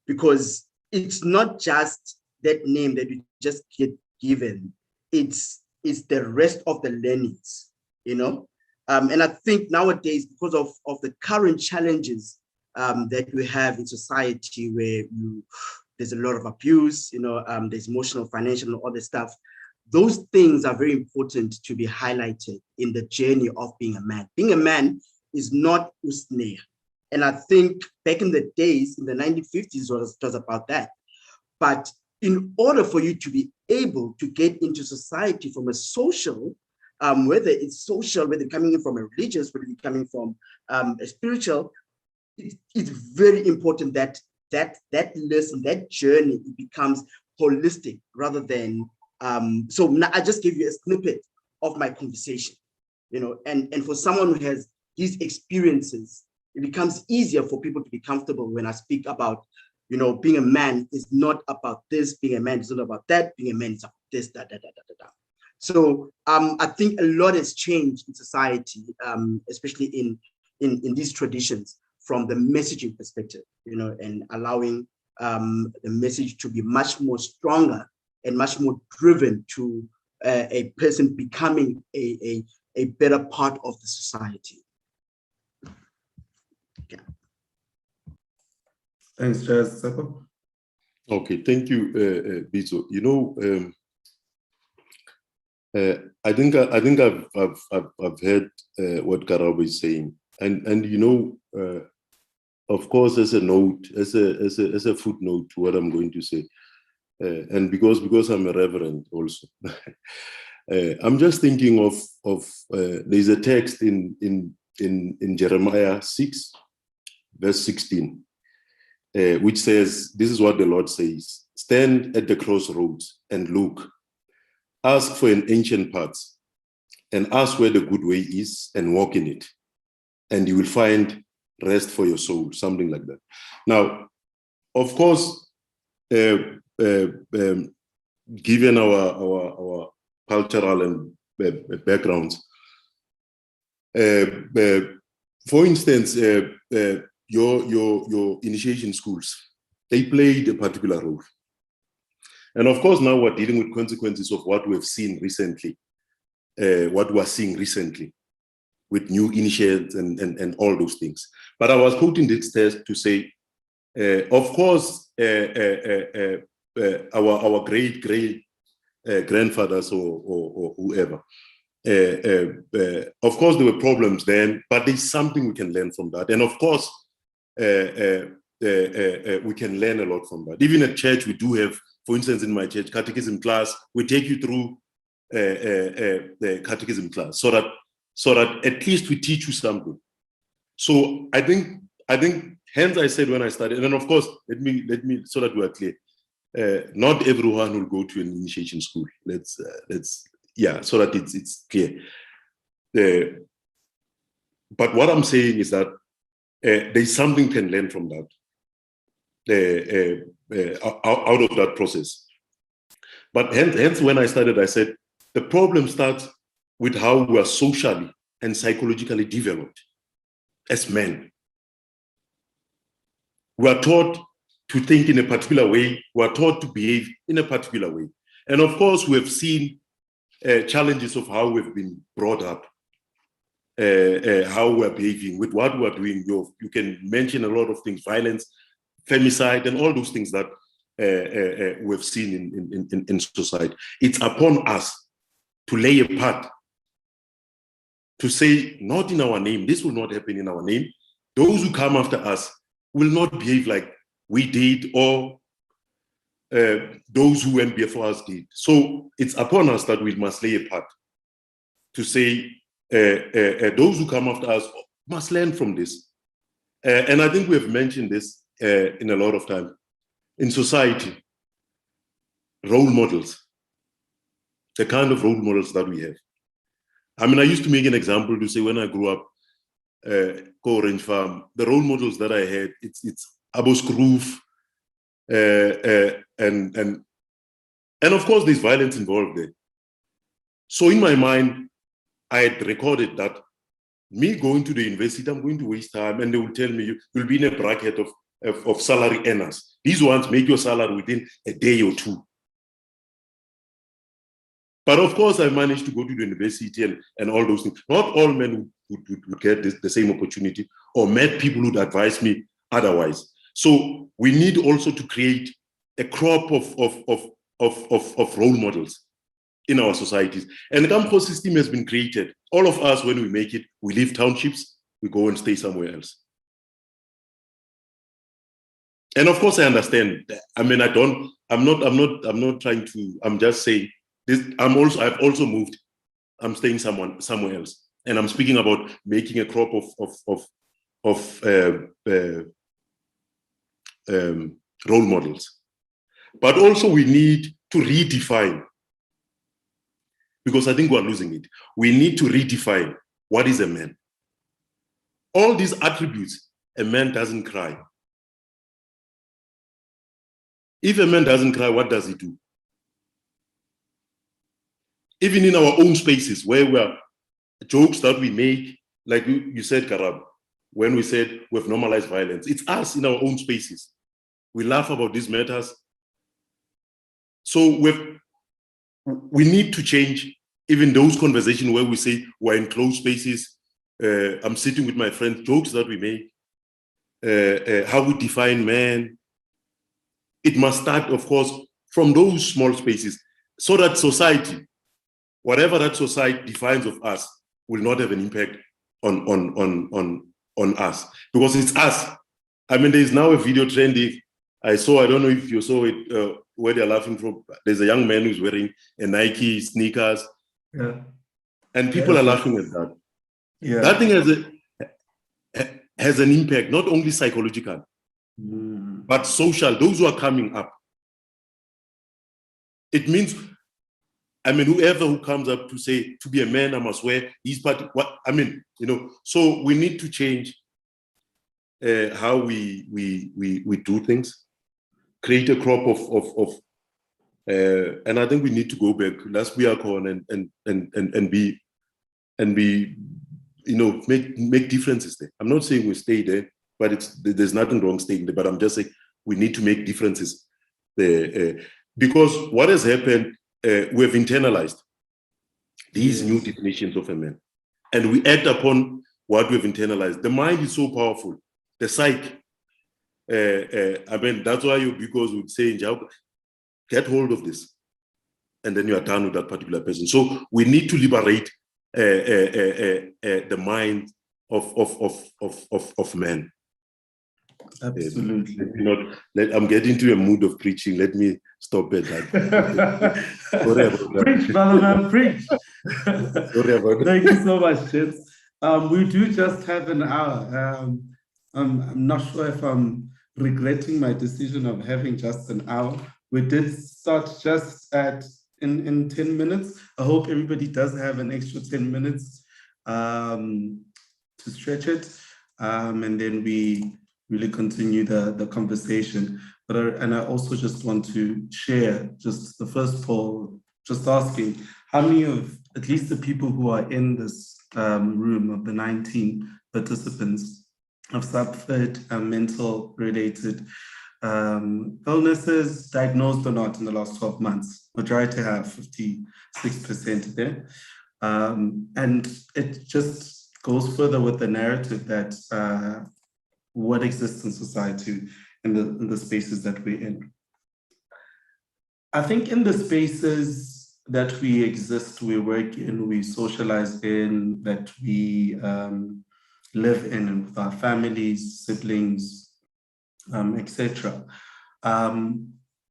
because it's not just that name that you just get given, it's the rest of the learnings, you know. And I think nowadays, because of the current challenges that we have in society, where there's a lot of abuse, you know, there's emotional, financial, and all this stuff, those things are very important to be highlighted in the journey of being a man. Being a man is not usneya. And I think back in the days, in the 1950s, it was about that. But in order for you to be able to get into society from a social, whether it's social, whether coming in from a religious, whether it's coming from a spiritual, it's very important that lesson, that journey, it becomes holistic rather than, so now I just gave you a snippet of my conversation, you know, and for someone who has these experiences, it becomes easier for people to be comfortable when I speak about, you know, being a man is not about this, being a man is not about that, being a man is about this, da, da, da, da, da, da. So I think a lot has changed in society, especially in these traditions from the messaging perspective, you know, and allowing the message to be much more stronger and much more driven to a person becoming a better part of the society. Yeah. Thanks, Jazz. Sako? Okay, thank you, Bito. You know, I think I've heard what Karabo is saying, and you know, of course, as a note, as a footnote to what I'm going to say, and because I'm a reverend also, I'm just thinking of there's a text in Jeremiah 6, verse 16, which says, "This is what the Lord says: Stand at the crossroads and look. Ask for an ancient path, and ask where the good way is, and walk in it, and you will find rest for your soul," something like that. Now, of course, given our cultural and backgrounds, for instance, your initiation schools, they played a particular role. And of course, now we're dealing with consequences of what we've seen recently, what we're seeing recently with new initiates and all those things. But I was quoting this text to say, of course, our great grandfathers or whoever, of course, there were problems then, but there's something we can learn from that. And of course, we can learn a lot from that. Even at church, we do have, for instance, in my church catechism class, we take you through the catechism class so that at least we teach you something. So I think hence I said when I started, and then of course, let me so that we are clear, not everyone will go to an initiation school. Let's so that it's clear. But what I'm saying is that there's something can learn from that, out of that process. But hence when I started, I said the problem starts with how we are socially and psychologically developed as men. We are taught to think in a particular way. We are taught to behave in a particular way. And of course, we have seen challenges of how we've been brought up, how we're behaving, with what we're doing. You can mention a lot of things, violence, femicide, and all those things that we've seen in society. It's upon us to lay a path to say, not in our name, this will not happen in our name. Those who come after us will not behave like we did, or those who went before us did. So it's upon us that we must lay a path to say, those who come after us must learn from this. And I think we have mentioned this in a lot of time. In society, role models, the kind of role models that we have. I mean, I used to make an example to say when I grew up, Orange Farm, the role models that I had, it's Abo Skroef, and of course there's violence involved there. So in my mind, I had recorded that me going to the university, I'm going to waste time, and they will tell me you'll be in a bracket of salary earners. These ones make your salary within a day or two. But of course, I managed to go to the university and all those things. Not all men would get the same opportunity, or met people who'd advise me otherwise. So we need also to create a crop of role models in our societies. And the Kampo system has been created. All of us, when we make it, we leave townships, we go and stay somewhere else. And of course, I understand. I mean, I'm not trying to, I'm just saying this. I've also moved. I'm staying somewhere else. And I'm speaking about making a crop of role models. But also we need to redefine, because I think we're losing it. We need to redefine what is a man. All these attributes, a man doesn't cry. If a man doesn't cry, what does he do? Even in our own spaces where we're jokes that we make, like you said, Karab, when we said we've normalized violence, it's us in our own spaces. We laugh about these matters. So we need to change even those conversations where we say we're in closed spaces. I'm sitting with my friends, jokes that we make, how we define man. It must start, of course, from those small spaces, so that society, whatever that society defines of us, will not have an impact on us, because it's us. I mean, there's now a video trending. I don't know if you saw it, where they're laughing from. There's a young man who's wearing a Nike sneakers. Yeah. And people are laughing at that. Yeah. That thing has an impact, not only psychological, but social. Those who are coming up. It means, I mean, whoever who comes up to say, to be a man, I must wear his part. What I mean, you know. So we need to change how we do things, create a crop of and I think we need to go back. Let's be our corn and be, you know, make differences there. I'm not saying we stay there, but there's nothing wrong staying there. But I'm just saying we need to make differences there, because what has happened, we have internalized these new definitions of a man, and we act upon what we've internalized. The mind is so powerful. The psyche. I mean, that's why because would say, get hold of this, and then you are done with that particular person. So we need to liberate the mind of man. Absolutely. I'm getting to a mood of preaching. Let me stop at that. Sorry about that. Preach, brother man, preach. Sorry about that. Thank you so much, Chips. We do just have an hour. I'm not sure if I'm regretting my decision of having just an hour. We did start just in 10 minutes. I hope everybody does have an extra 10 minutes to stretch it. And then we really continue the conversation. And I also just want to share just the first poll, just asking how many of at least the people who are in this room of the 19 participants have suffered mental related illnesses, diagnosed or not, in the last 12 months. Majority have 56% there. And it just goes further with the narrative that what exists in society in the spaces that we're in. I think in the spaces that we exist, we work in, we socialize in, that we live in, and with our families, siblings, etc.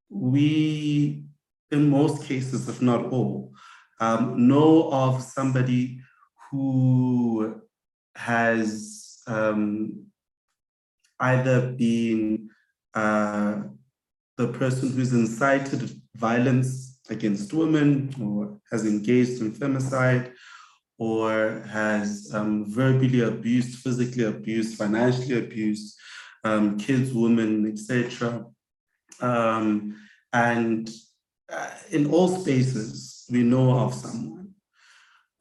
We, in most cases, if not all, know of somebody who has either been the person who's incited violence against women, or has engaged in femicide, or has verbally abused, physically abused, financially abused kids, women, etc. And in all spaces, we know of someone.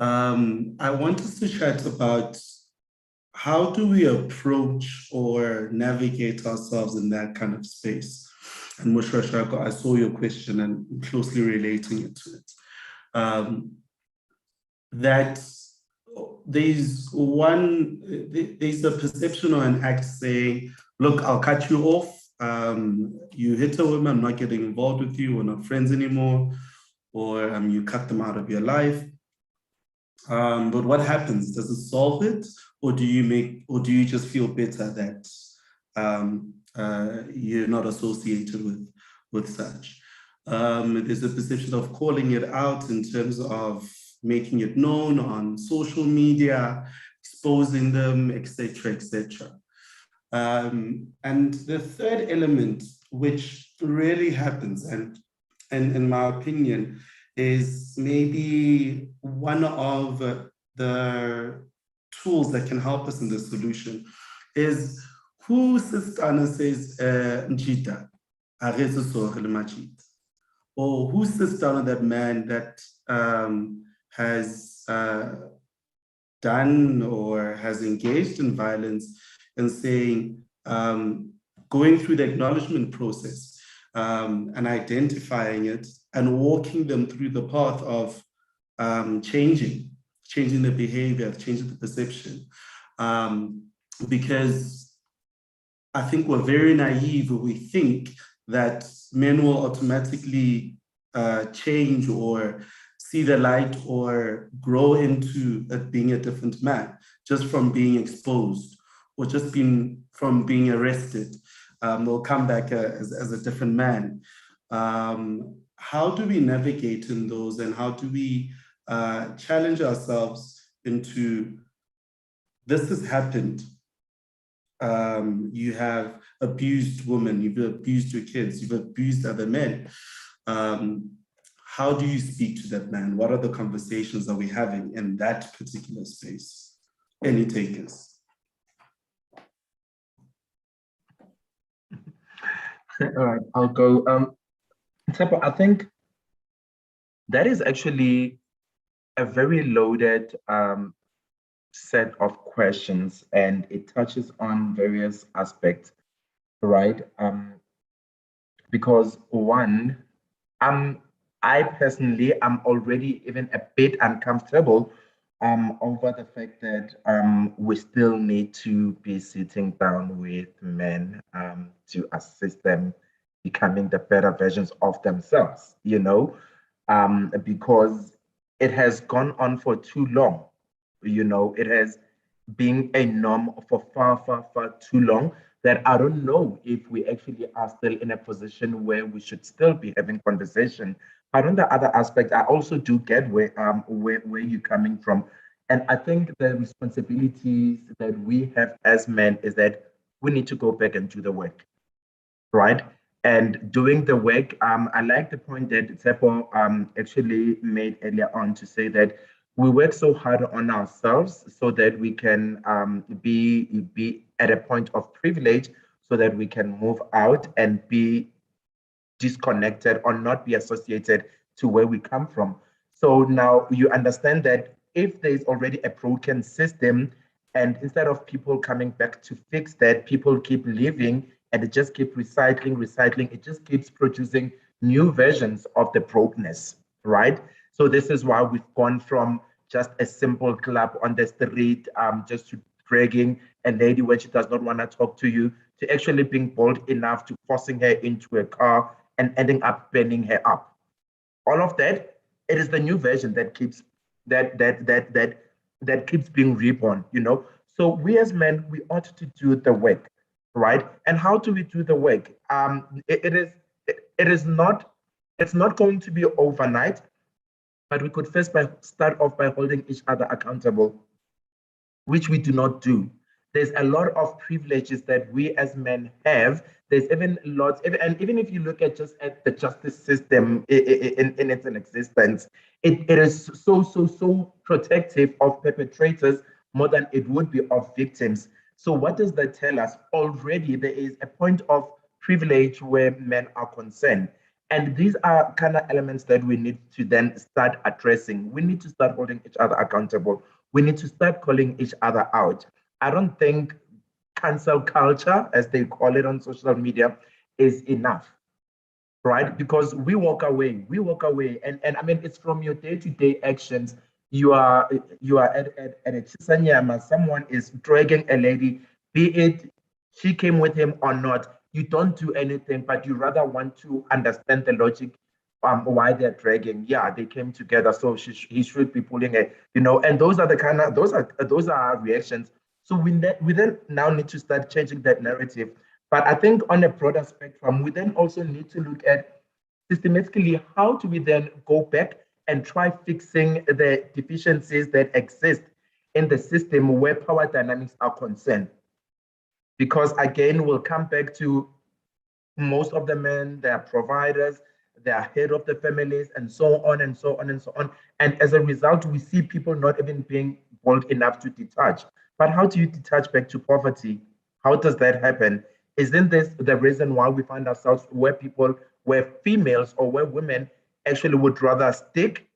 I want us to chat about how do we approach or navigate ourselves in that kind of space. And Mushra, I saw your question and closely relating it to it. That there's a perception or an act saying, look, I'll cut you off. You hit a woman, I'm not getting involved with you, we're not friends anymore. or you cut them out of your life. But what happens? Does it solve it, or do you just feel better that you're not associated with such? There's a perception of calling it out in terms of making it known on social media, exposing them, etc., etc. And the third element, which really happens, and in my opinion, is maybe one of the tools that can help us in the solution, is who Sistana says Njita, or who sits down on that man that has done or has engaged in violence and saying, going through the acknowledgement process and identifying it and walking them through the path of changing the behavior, changing the perception. Because I think we're very naive when we think that men will automatically change or see the light or grow into being a different man just from being exposed or just from being arrested. They'll come back as a different man. How do we navigate in those, and how do we challenge ourselves into this has happened? You have abused women, you've abused your kids, you've abused other men. How do you speak to that man? What are the conversations that we're having in that particular space? Any takers? All right, I'll go. Tsepo, I think that is actually a very loaded set of questions, and it touches on various aspects, right? Because one, I personally am already even a bit uncomfortable over the fact that we still need to be sitting down with men to assist them becoming the better versions of themselves, you know, because it has gone on for too long. You know, it has been a norm for far, far, far too long that I don't know if we actually are still in a position where we should still be having conversation. But on the other aspect, I also do get where you're coming from. And I think the responsibilities that we have as men is that we need to go back and do the work, right? And doing the work, I like the point that Tsepo actually made earlier on to say that we work so hard on ourselves so that we can be at a point of privilege so that we can move out and be disconnected or not be associated to where we come from. So now you understand that if there's already a broken system, and instead of people coming back to fix that, people keep living and it just keep recycling, it just keeps producing new versions of the brokenness, right? So this is why we've gone from just a simple clap on the street, just to dragging a lady when she does not want to talk to you, to actually being bold enough to forcing her into a car and ending up burning her up. All of that, it is the new version that keeps that keeps being reborn, you know. So we as men, we ought to do the work, right? And how do we do the work? It is not, it's not going to be overnight, but we could first start off by holding each other accountable, which we do not do. There's a lot of privileges that we as men have. There's even lots, and even if you look at just at the justice system in its existence, it is so protective of perpetrators more than it would be of victims. So what does that tell us? Already there is a point of privilege where men are concerned. And these are kind of elements that we need to then start addressing. We need to start holding each other accountable. We need to start calling each other out. I don't think cancel culture, as they call it on social media, is enough, right? Because we walk away, and I mean, it's from your day-to-day actions. You are at a chisanyama, someone is dragging a lady, be it she came with him or not. You don't do anything, but you rather want to understand the logic why they're dragging. Yeah, they came together, so he should be pulling it, and those are reactions. So we then now need to start changing that narrative. But I think on a broader spectrum, we then also need to look at systematically how do we then go back and try fixing the deficiencies that exist in the system where power dynamics are concerned. Because again, we'll come back to most of the men, they are providers, they are head of the families, and so on and so on and so on. And as a result, we see people not even being bold enough to detach. But how do you detach back to poverty? How does that happen? Isn't this the reason why we find ourselves where females or where women actually would rather stick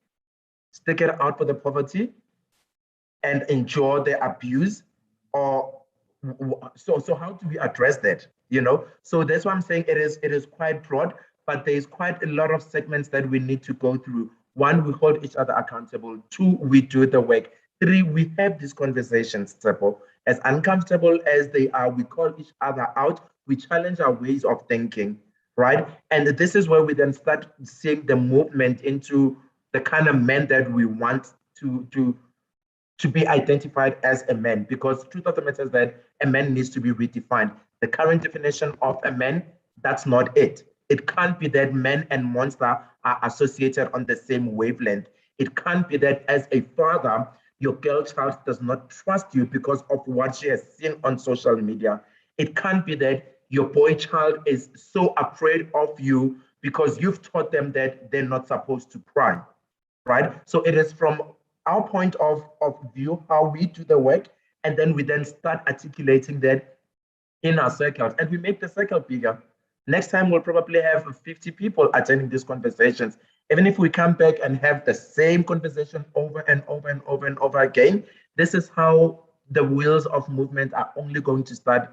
it out for the poverty and endure the abuse? Or so how do we address that? So that's why I'm saying it is quite broad, but there's quite a lot of segments that we need to go through. One, we hold each other accountable. Two, we do the work. Three, we have these conversations, Tsepo. As uncomfortable as they are, we call each other out, we challenge our ways of thinking, right? And this is where we then start seeing the movement into the kind of men that we want to be identified as a man, because truth of the matter is that a man needs to be redefined. The current definition of a man, that's not it. It can't be that man and monster are associated on the same wavelength. It can't be that as a father, your girl child does not trust you because of what she has seen on social media. It can't be that your boy child is so afraid of you because you've taught them that they're not supposed to cry, right? So it is from our point of view, how we do the work, and then we then start articulating that in our circles, and we make the circle bigger. Next time, we'll probably have 50 people attending these conversations. Even if we come back and have the same conversation over and over and over and over again, this is how the wheels of movement are only going to start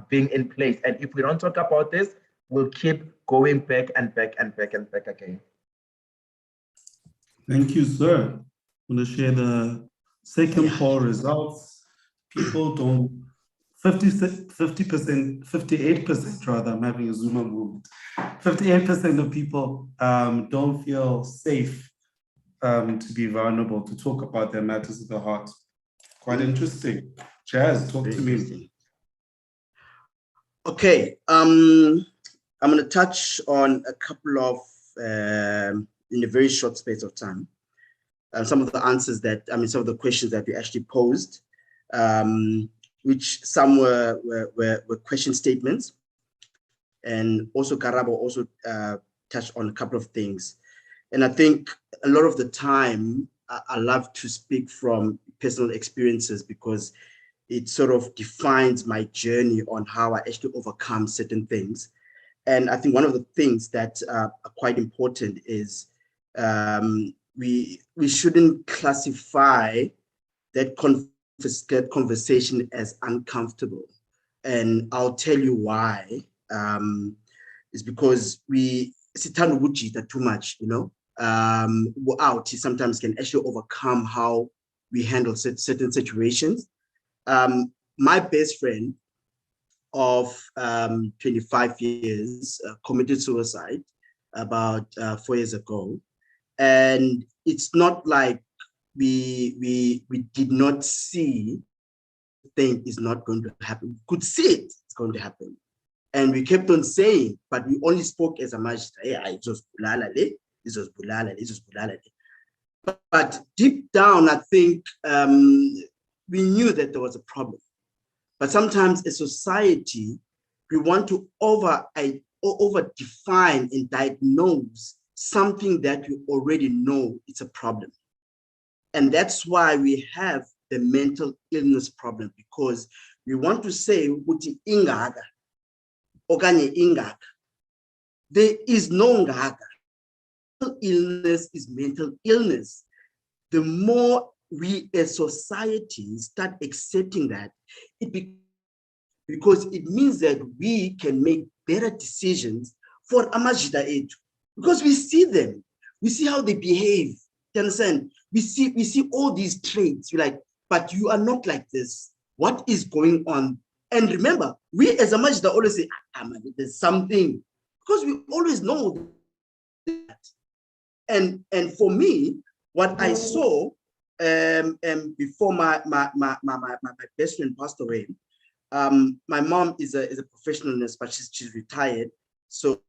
being in place. And if we don't talk about this, we'll keep going back and back and back and back again. Thank you, sir. I'm going to share the second poll results. People don't, 50%, 58% rather, I'm having a Zuma moment. 58% of people don't feel safe to be vulnerable, to talk about their matters of the heart. Quite interesting. Jazz, talk to me. Okay, I'm going to touch on a couple of, in a very short space of time, some of the answers that, some of the questions that we actually posed, which some were question statements. And also Karabo also touched on a couple of things. And I think a lot of the time, I love to speak from personal experiences because it sort of defines my journey on how I actually overcome certain things. And I think one of the things that are quite important is we shouldn't classify that conversation as uncomfortable. And I'll tell you why. It's because we sithanda ukujita too much, out sometimes can actually overcome how we handle certain situations. My best friend of 25 years committed suicide about 4 years ago. And it's not like we did not see the thing is not going to happen. We could see it, it's going to happen. And we kept on saying, but we only spoke as a magistrate. Hey, it was bulala, this was bulala, this was bulala. But deep down, I think we knew that there was a problem. But sometimes as society, we want to over-define and diagnose something that we already know it's a problem. And that's why we have the mental illness problem, because we want to say, Uti ingaga, okanye ingaka. There is no ngaga. Mental illness is mental illness. The more we as society start accepting that, because it means that we can make better decisions for amajita etu, because we see them, we see how they behave. You understand? We see all these traits. You're like, but you are not like this. What is going on? And remember, we as amajita always say, there's something, because we always know that. And for me, what I saw before my best friend passed away, my mom is a professional nurse, but she's retired. So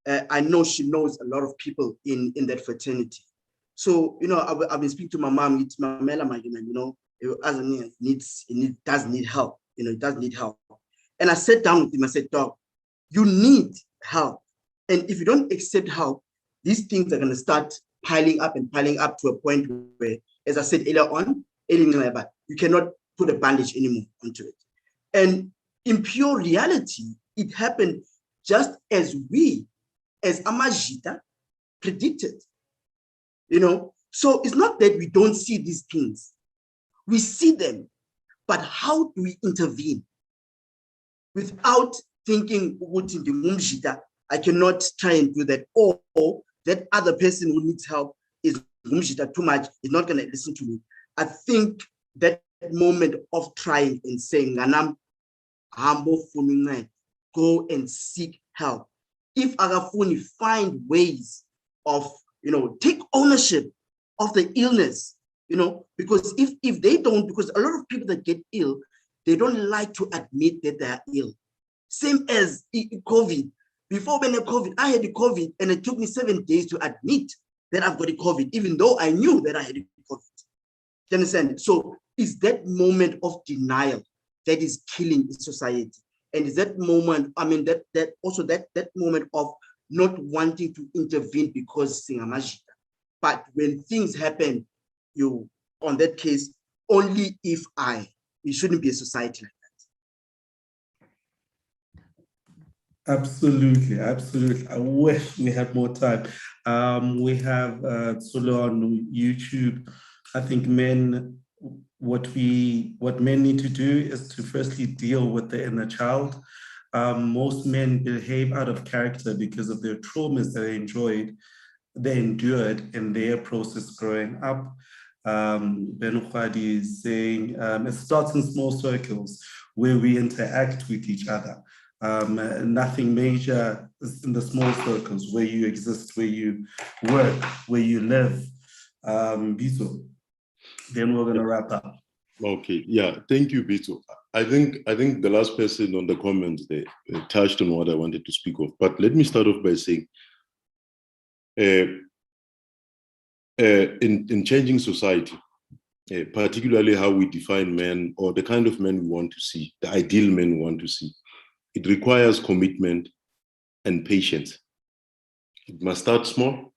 I know she knows a lot of people in that fraternity. So, you know, I've been speaking to my mom, it's my you know, it does need help, you know, it does need help. And I sat down with him, I said, dog, you need help. And if you don't accept help, these things are going to start piling up to a point where, as I said earlier on, you cannot put a bandage anymore onto it. And in pure reality, it happened just as we, as Amajita, predicted. You know, so it's not that we don't see these things. We see them, but how do we intervene? Without thinking, I cannot try and do that, or that other person who needs help is too much, is not going to listen to me. I think that moment of trying and saying, go and seek help. If Agafuni find ways of, you know, take ownership of the illness, you know, because if they don't, because a lot of people that get ill, they don't like to admit that they are ill. Same as COVID. Before when I had COVID, I had the COVID, and it took me 7 days to admit that I've got the COVID, even though I knew that I had the COVID. Do you understand? So it's that moment of denial that is killing society. And it's that moment, I mean, that moment of not wanting to intervene because Singamajita. But when things happen, you, on that case, only if it shouldn't be a society like that. Absolutely, absolutely. I wish we had more time. We have Tsolo on YouTube. I think what men need to do is to firstly deal with the inner child. Most men behave out of character because of their traumas that they endured in their process growing up. Ben Khwadi is saying it starts in small circles where we interact with each other. Nothing major is in the small circles where you exist, where you work, where you live. Bito, then we're going to wrap up. Okay, yeah, thank you, Bito. I think the last person on the comments, they touched on what I wanted to speak of. But let me start off by saying, in changing society, particularly how we define men or the kind of men we want to see, the ideal men we want to see, it requires commitment and patience. It must start small.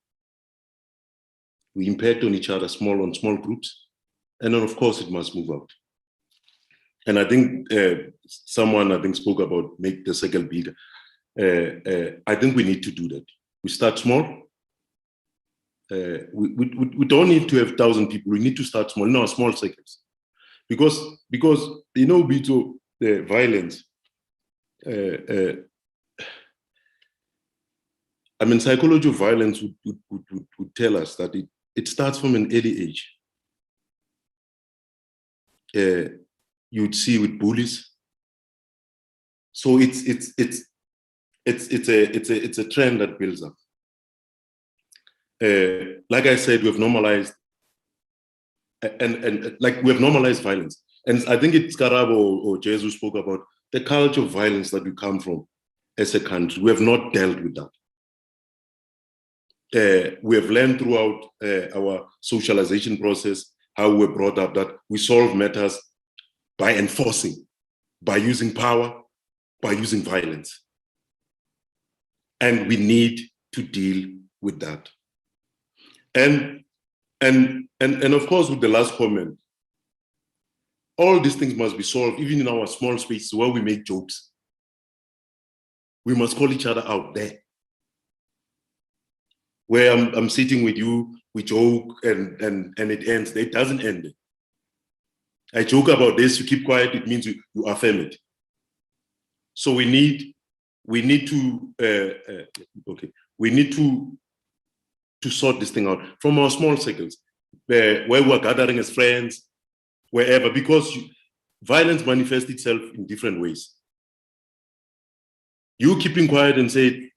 We impact on each other small groups. And then, of course, it must move out. And I think someone spoke about make the circle bigger. I think we need to do that. We start small. We don't need to have 1,000 people. We need to start small, no, small circles. Because you know, Bito, violence, I mean, psychology of violence would tell us that it starts from an early age. You'd see with bullies. So it's a trend that builds up. Like I said, we've normalized and like we've normalized violence. And I think it's Karabo or Jesus spoke about the culture of violence that we come from as a country. We have not dealt with that. We have learned throughout our socialization process how we're brought up that we solve matters by enforcing, by using power, by using violence. And we need to deal with that. And of course, with the last comment, all these things must be solved, even in our small spaces where we make jokes. We must call each other out there. Where I'm sitting with you, we joke and it ends. It doesn't end. I joke about this, you keep quiet, it means you affirm it. So we need to sort this thing out from our small circles, where we're gathering as friends, wherever, because violence manifests itself in different ways. You keeping quiet and say,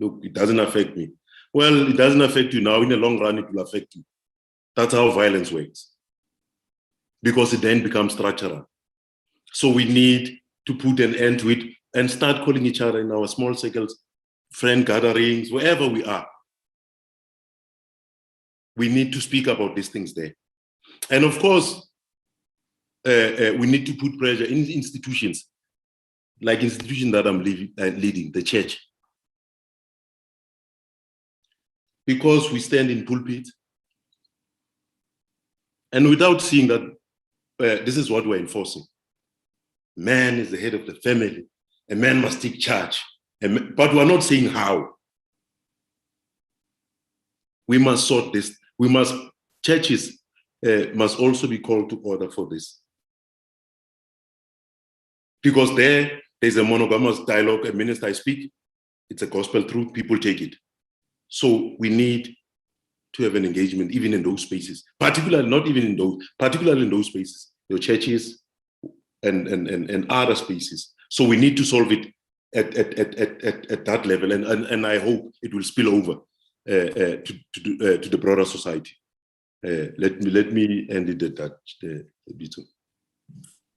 look, it doesn't affect me. Well, it doesn't affect you now. In the long run, it will affect you. That's how violence works. Because it then becomes structural. So we need to put an end to it and start calling each other in our small circles, friend gatherings, wherever we are. We need to speak about these things there. And of course, we need to put pressure in institutions, like institution that I'm leading, the church. Because we stand in pulpit, and without seeing that this is what we're enforcing. Man is the head of the family. A man must take charge. But we're not saying how. We must sort this. Churches must also be called to order for this. Because there's a monogamous dialogue. A minister I speak, it's a gospel truth, people take it. So we need to have an engagement even in those spaces, particularly in those spaces, your churches and other spaces. So we need to solve it at that level, and I hope it will spill over to the broader society. Let me end it at that, Bito.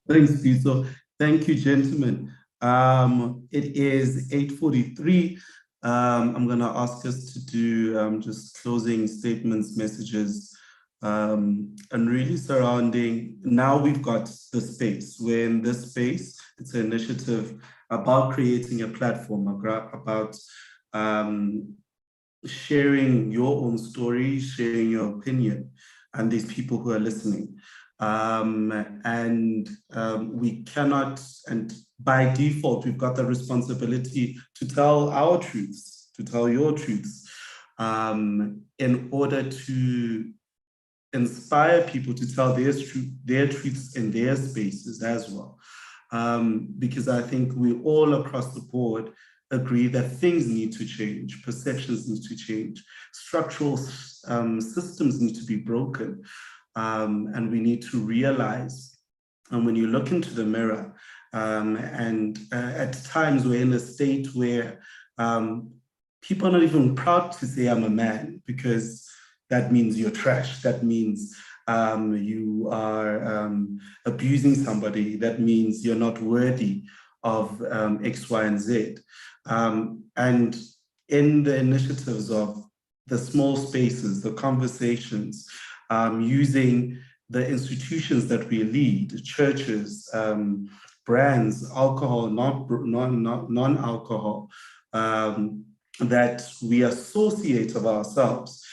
Thanks, Bito. Thank you, gentlemen. It is 8:43. I'm going to ask us to do just closing statements, messages, and really surrounding. Now we've got the space. We're in this space. It's an initiative about creating a platform, about sharing your own story, sharing your opinion, and these people who are listening. We cannot, and by default, we've got the responsibility to tell our truths, to tell your truths, in order to inspire people to tell their truths in their spaces as well. Because I think we all across the board agree that things need to change, perceptions need to change, structural systems need to be broken. And we need to realize, and when you look into the mirror, at times we're in a state where people are not even proud to say I'm a man, because that means you're trash. That means you are abusing somebody. That means you're not worthy of X, Y, and Z. And in the initiatives of the small spaces, the conversations, using the institutions that we lead, churches, brands, alcohol, non-alcohol, that we associate of ourselves.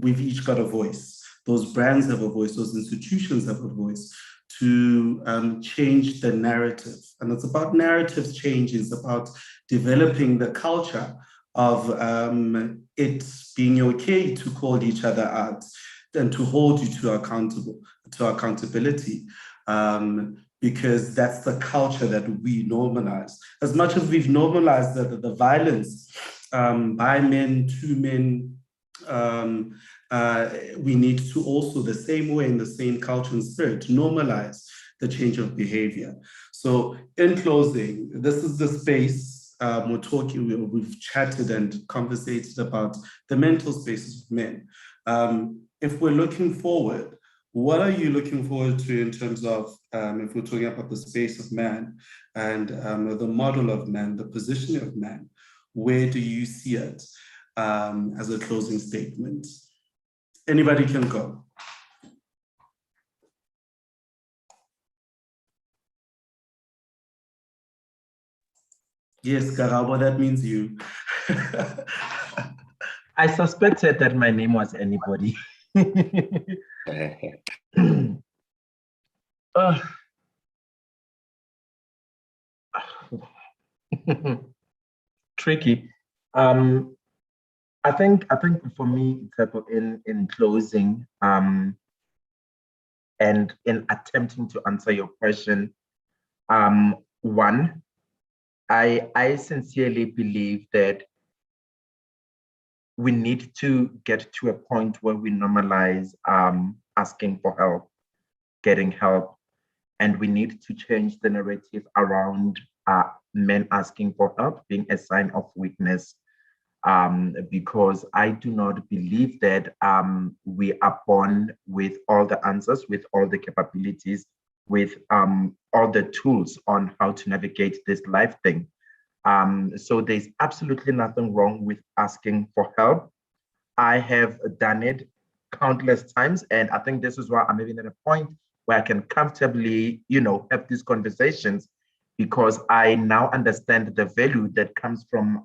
We've each got a voice. Those brands have a voice, those institutions have a voice to change the narrative. And it's about narrative change, it's about developing the culture of it being okay to call each other out and to hold you to accountability, because that's the culture that we normalize. As much as we've normalized the violence by men to men, we need to also, the same way, in the same culture and spirit, to normalize the change of behavior. So in closing, this is the space we've chatted and conversated about the mental spaces of men. If we're looking forward, what are you looking forward to in terms of, if we're talking about the space of man and the model of man, the positioning of man, where do you see it as a closing statement? Anybody can go. Yes, Karabo, that means you. I suspected that my name was anybody. Tricky. I think for me, in closing, and in attempting to answer your question, one, I sincerely believe that we need to get to a point where we normalize asking for help, getting help, and we need to change the narrative around men asking for help being a sign of weakness. because I do not believe that we are born with all the answers, with all the capabilities, with all the tools on how to navigate this life thing. So there's absolutely nothing wrong with asking for help. I have done it countless times, and I think this is why I'm even at a point where I can comfortably, have these conversations, because I now understand the value that comes from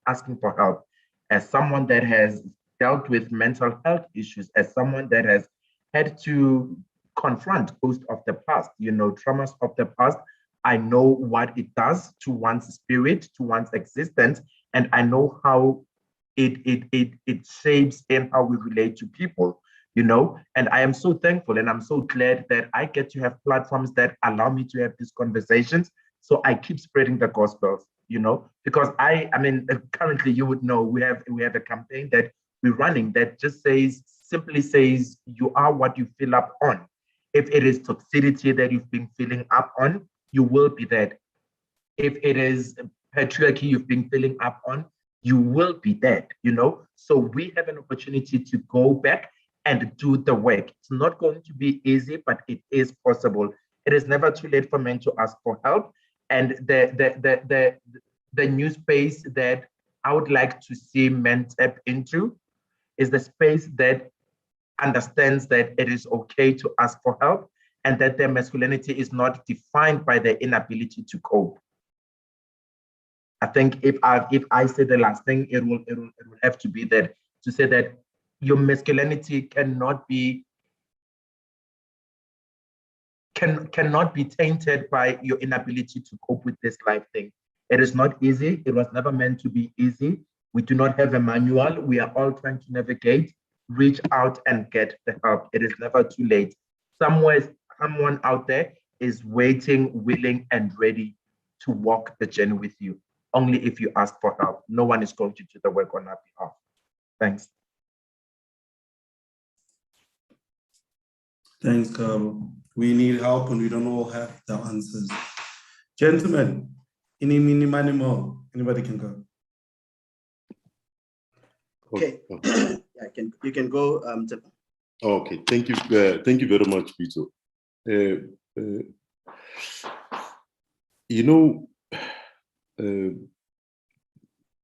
asking for help. As someone that has dealt with mental health issues, as someone that has had to confront ghosts of the past, traumas of the past, I know what it does to one's spirit, to one's existence, and I know how it shapes in how we relate to people, and I am so thankful and I'm so glad that I get to have platforms that allow me to have these conversations. So I keep spreading the gospels, because I mean, currently you would know we have a campaign that we're running that just simply says, you are what you fill up on. If it is toxicity that you've been filling up on, you will be that. If it is patriarchy you've been filling up on, you will be that, So we have an opportunity to go back and do the work. It's not going to be easy, but it is possible. It is never too late for men to ask for help. And the new space that I would like to see men tap into is the space that understands that it is okay to ask for help, and that their masculinity is not defined by their inability to cope. I think if I say the last thing, it will have to be that, to say that your masculinity cannot be tainted by your inability to cope with this life thing. It is not easy. It was never meant to be easy. We do not have a manual. We are all trying to navigate, reach out and get the help. It is never too late. Someone out there is waiting, willing, and ready to walk the journey with you. Only if you ask for help. No one is going to do the work on our behalf. Thanks. Thanks, Carl. We need help and we don't all have the answers. Gentlemen, anybody can go. Okay, you can go. Okay, thank you very much, Peter.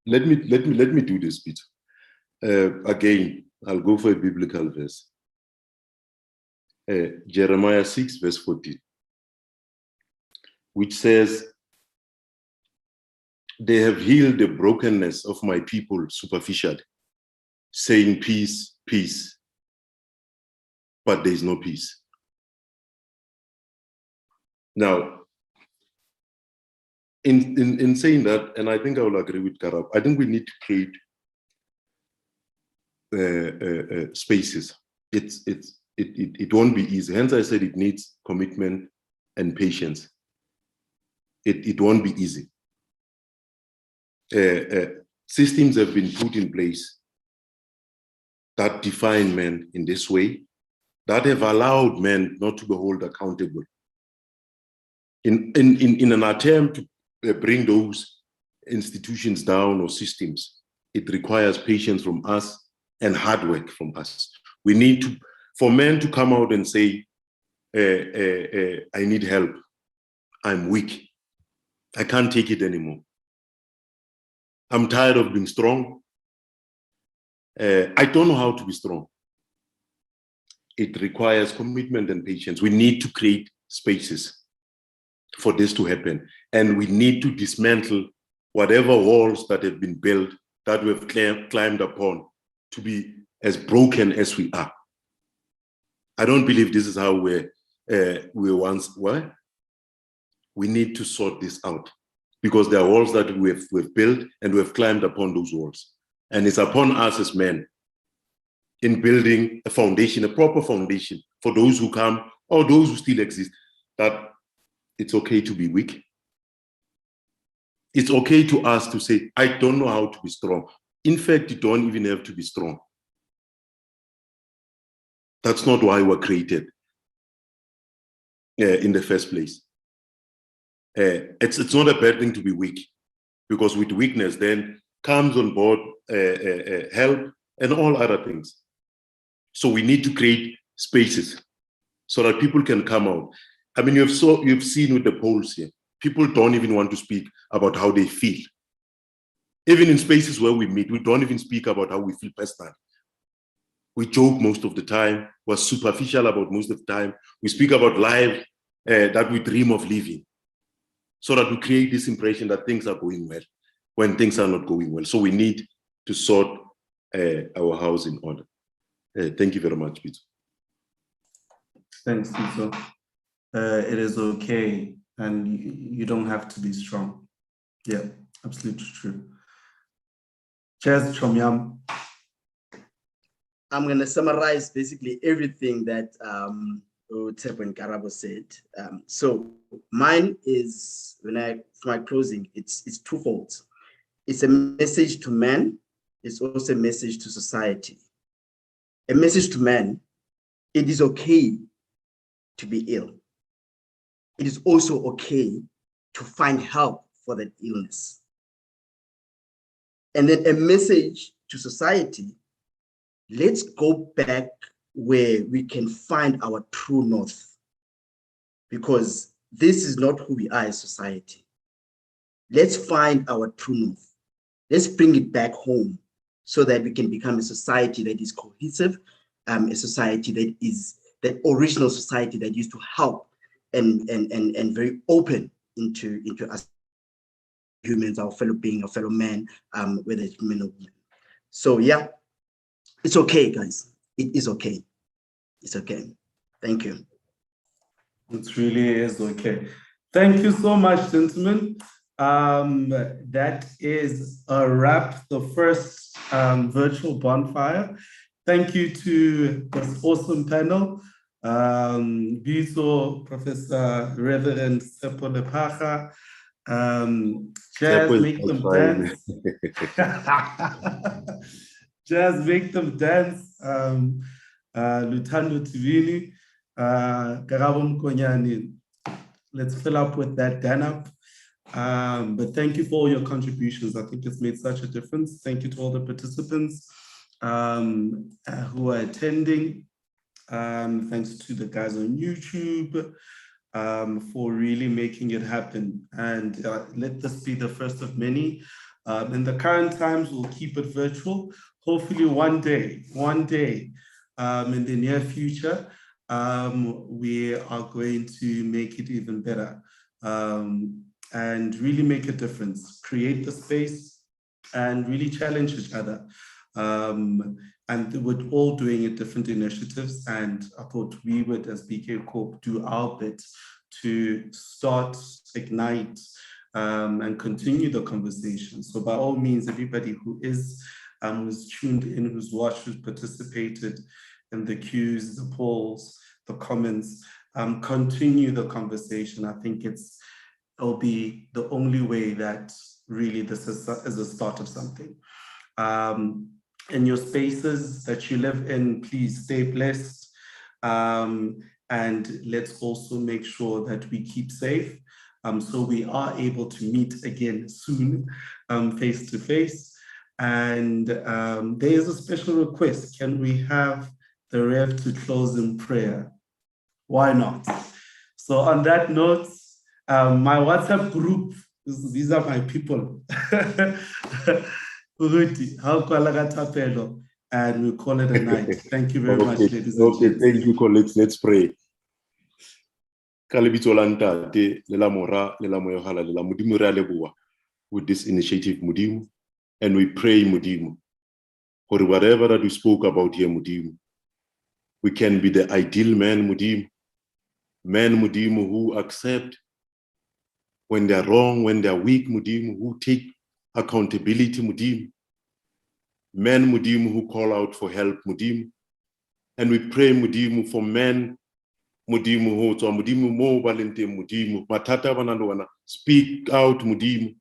Let me do this, Peter. Again, I'll go for a biblical verse. Jeremiah 6, verse 14, which says, "They have healed the brokenness of my people superficially, saying peace, peace, but there is no peace." Now, in saying that, and I think I will agree with Karab, I think we need to create spaces. It won't be easy. Hence, I said it needs commitment and patience. It won't be easy. Systems have been put in place that define men in this way, that have allowed men not to be held accountable. In an attempt to bring those institutions down or systems, it requires patience from us and hard work from us. We need to, for men to come out and say, I need help, I'm weak, I can't take it anymore, I'm tired of being strong, I don't know how to be strong. It requires commitment and patience. We need to create spaces for this to happen. And we need to dismantle whatever walls that have been built, that we have climbed upon, to be as broken as we are. I don't believe this is how we once were. We need to sort this out, because there are walls that we've built, and we have climbed upon those walls. And it's upon us as men, in building a foundation, a proper foundation for those who come or those who still exist, that it's okay to be weak. It's okay to ask, to say, I don't know how to be strong. In fact, you don't even have to be strong. That's not why we're created in the first place. It's not a bad thing to be weak, because with weakness, then comes on board, help, and all other things. So we need to create spaces so that people can come out. I mean, you've seen with the polls here, people don't even want to speak about how they feel. Even in spaces where we meet, we don't even speak about how we feel personally. We joke most of the time, we're superficial about most of the time. We speak about life that we dream of living, so that we create this impression that things are going well when things are not going well. So we need to sort our house in order. Thank you very much, Peter. Thanks, Peter. It is okay, and you don't have to be strong. Yeah, absolutely true. Cheers, Chomyam. I'm going to summarize basically everything that Tsepo and Karabo said. So mine is, for my closing, it's twofold. It's a message to man. It's also a message to society. A message to man: it is okay to be ill. It is also okay to find help for that illness. And then a message to society: let's go back where we can find our true north, because this is not who we are as society. Let's find our true north. Let's bring it back home so that we can become a society that is cohesive, a society that is that original society that used to help and very open into us humans, our fellow being, our fellow man, whether it's men or women. So yeah, it's okay, guys. It is okay. It's okay. Thank you. It really is okay. Thank you so much, gentlemen. That is a wrap, the first virtual bonfire. Thank you to this awesome panel. Biso, Professor Reverend Tsepo Lepaga, Jazz Make Them Dance. Jazz Make Them Dance, Lutando Tivini, Karabo Mokonyane. Let's fill up with that DANUP. But thank you for all your contributions. I think it's made such a difference. Thank you to all the participants who are attending. Thanks to the guys on YouTube for really making it happen. And let this be the first of many. In the current times, we'll keep it virtual. Hopefully one day, in the near future, we are going to make it even better and really make a difference, create the space and really challenge each other. And we're all doing it, different initiatives. And I thought we would, as BKCorp, do our bit to start, ignite, and continue the conversation. So by all means, everybody who's tuned in, who's watched, who's participated in the Qs, the polls, the comments, continue the conversation. I think it'll be the only way that really this is a start of something. In your spaces that you live in, please stay blessed. And let's also make sure that we keep safe. So we are able to meet again soon, face to face. And there is a special request. Can we have the Rev to close in prayer? Why not? So on that note, my WhatsApp group, these are my people. And we call it a night. Thank you very much, ladies and gentlemen. Thank you, colleagues. Let's pray. With this initiative, Mudimu, and we pray, Mudimu, for whatever that we spoke about here, Mudimu, we can be the ideal man, Mudimu, who accept when they're wrong, when they're weak, Mudimu, who take accountability, Mudimu, men, Mudimu, who call out for help, Mudimu, and we pray, Mudimu, for men, Mudimu, who to Mudimu, mo valente, Mudimu, matata banana, speak out, Mudimu,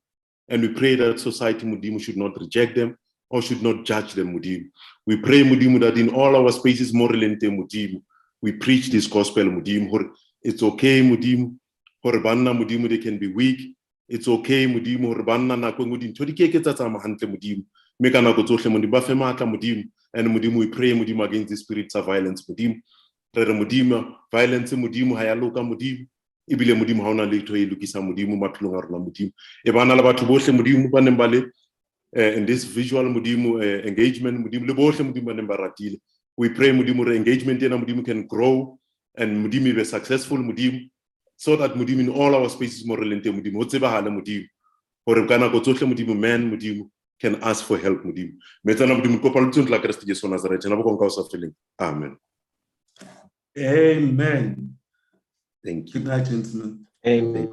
and we pray that society, Mudimu, should not reject them or should not judge them, Mudimu. We pray, Mudimu, that in all our spaces, moralente, Mudimu, we preach this gospel, Mudimu. It's okay, Mudimu. For Banna, Mudimu, they can be weak. it's okay modimo re banna nako engwe dintho di ke tsa tsama hantle modimo me ka nako tsohle modimo ba fe matla modimo and modimo we pray modimo against the spirits of violence modimo re modimo violence modimo ha ya loka modimo ibile modimo ha ona letho e lokisa modimo maphelong a rona modimo e bana le batho bohle modimo ba neng ba le in this visual modimo engagement modimo le bohle modimo ba neng ba ratile we pray modimo re engagement ena modimo can grow and modimo be successful modimo so that modimo in all our spaces mo relente modimo o tsebahale modimo hore ka nako tsohle modimo man modimo can ask for help modimo metsana modimo kopa le tsontla Christ Jesu Nazareth na bokonka o sa feleng amen. Amen. Thank you. Good night, gentlemen. Amen.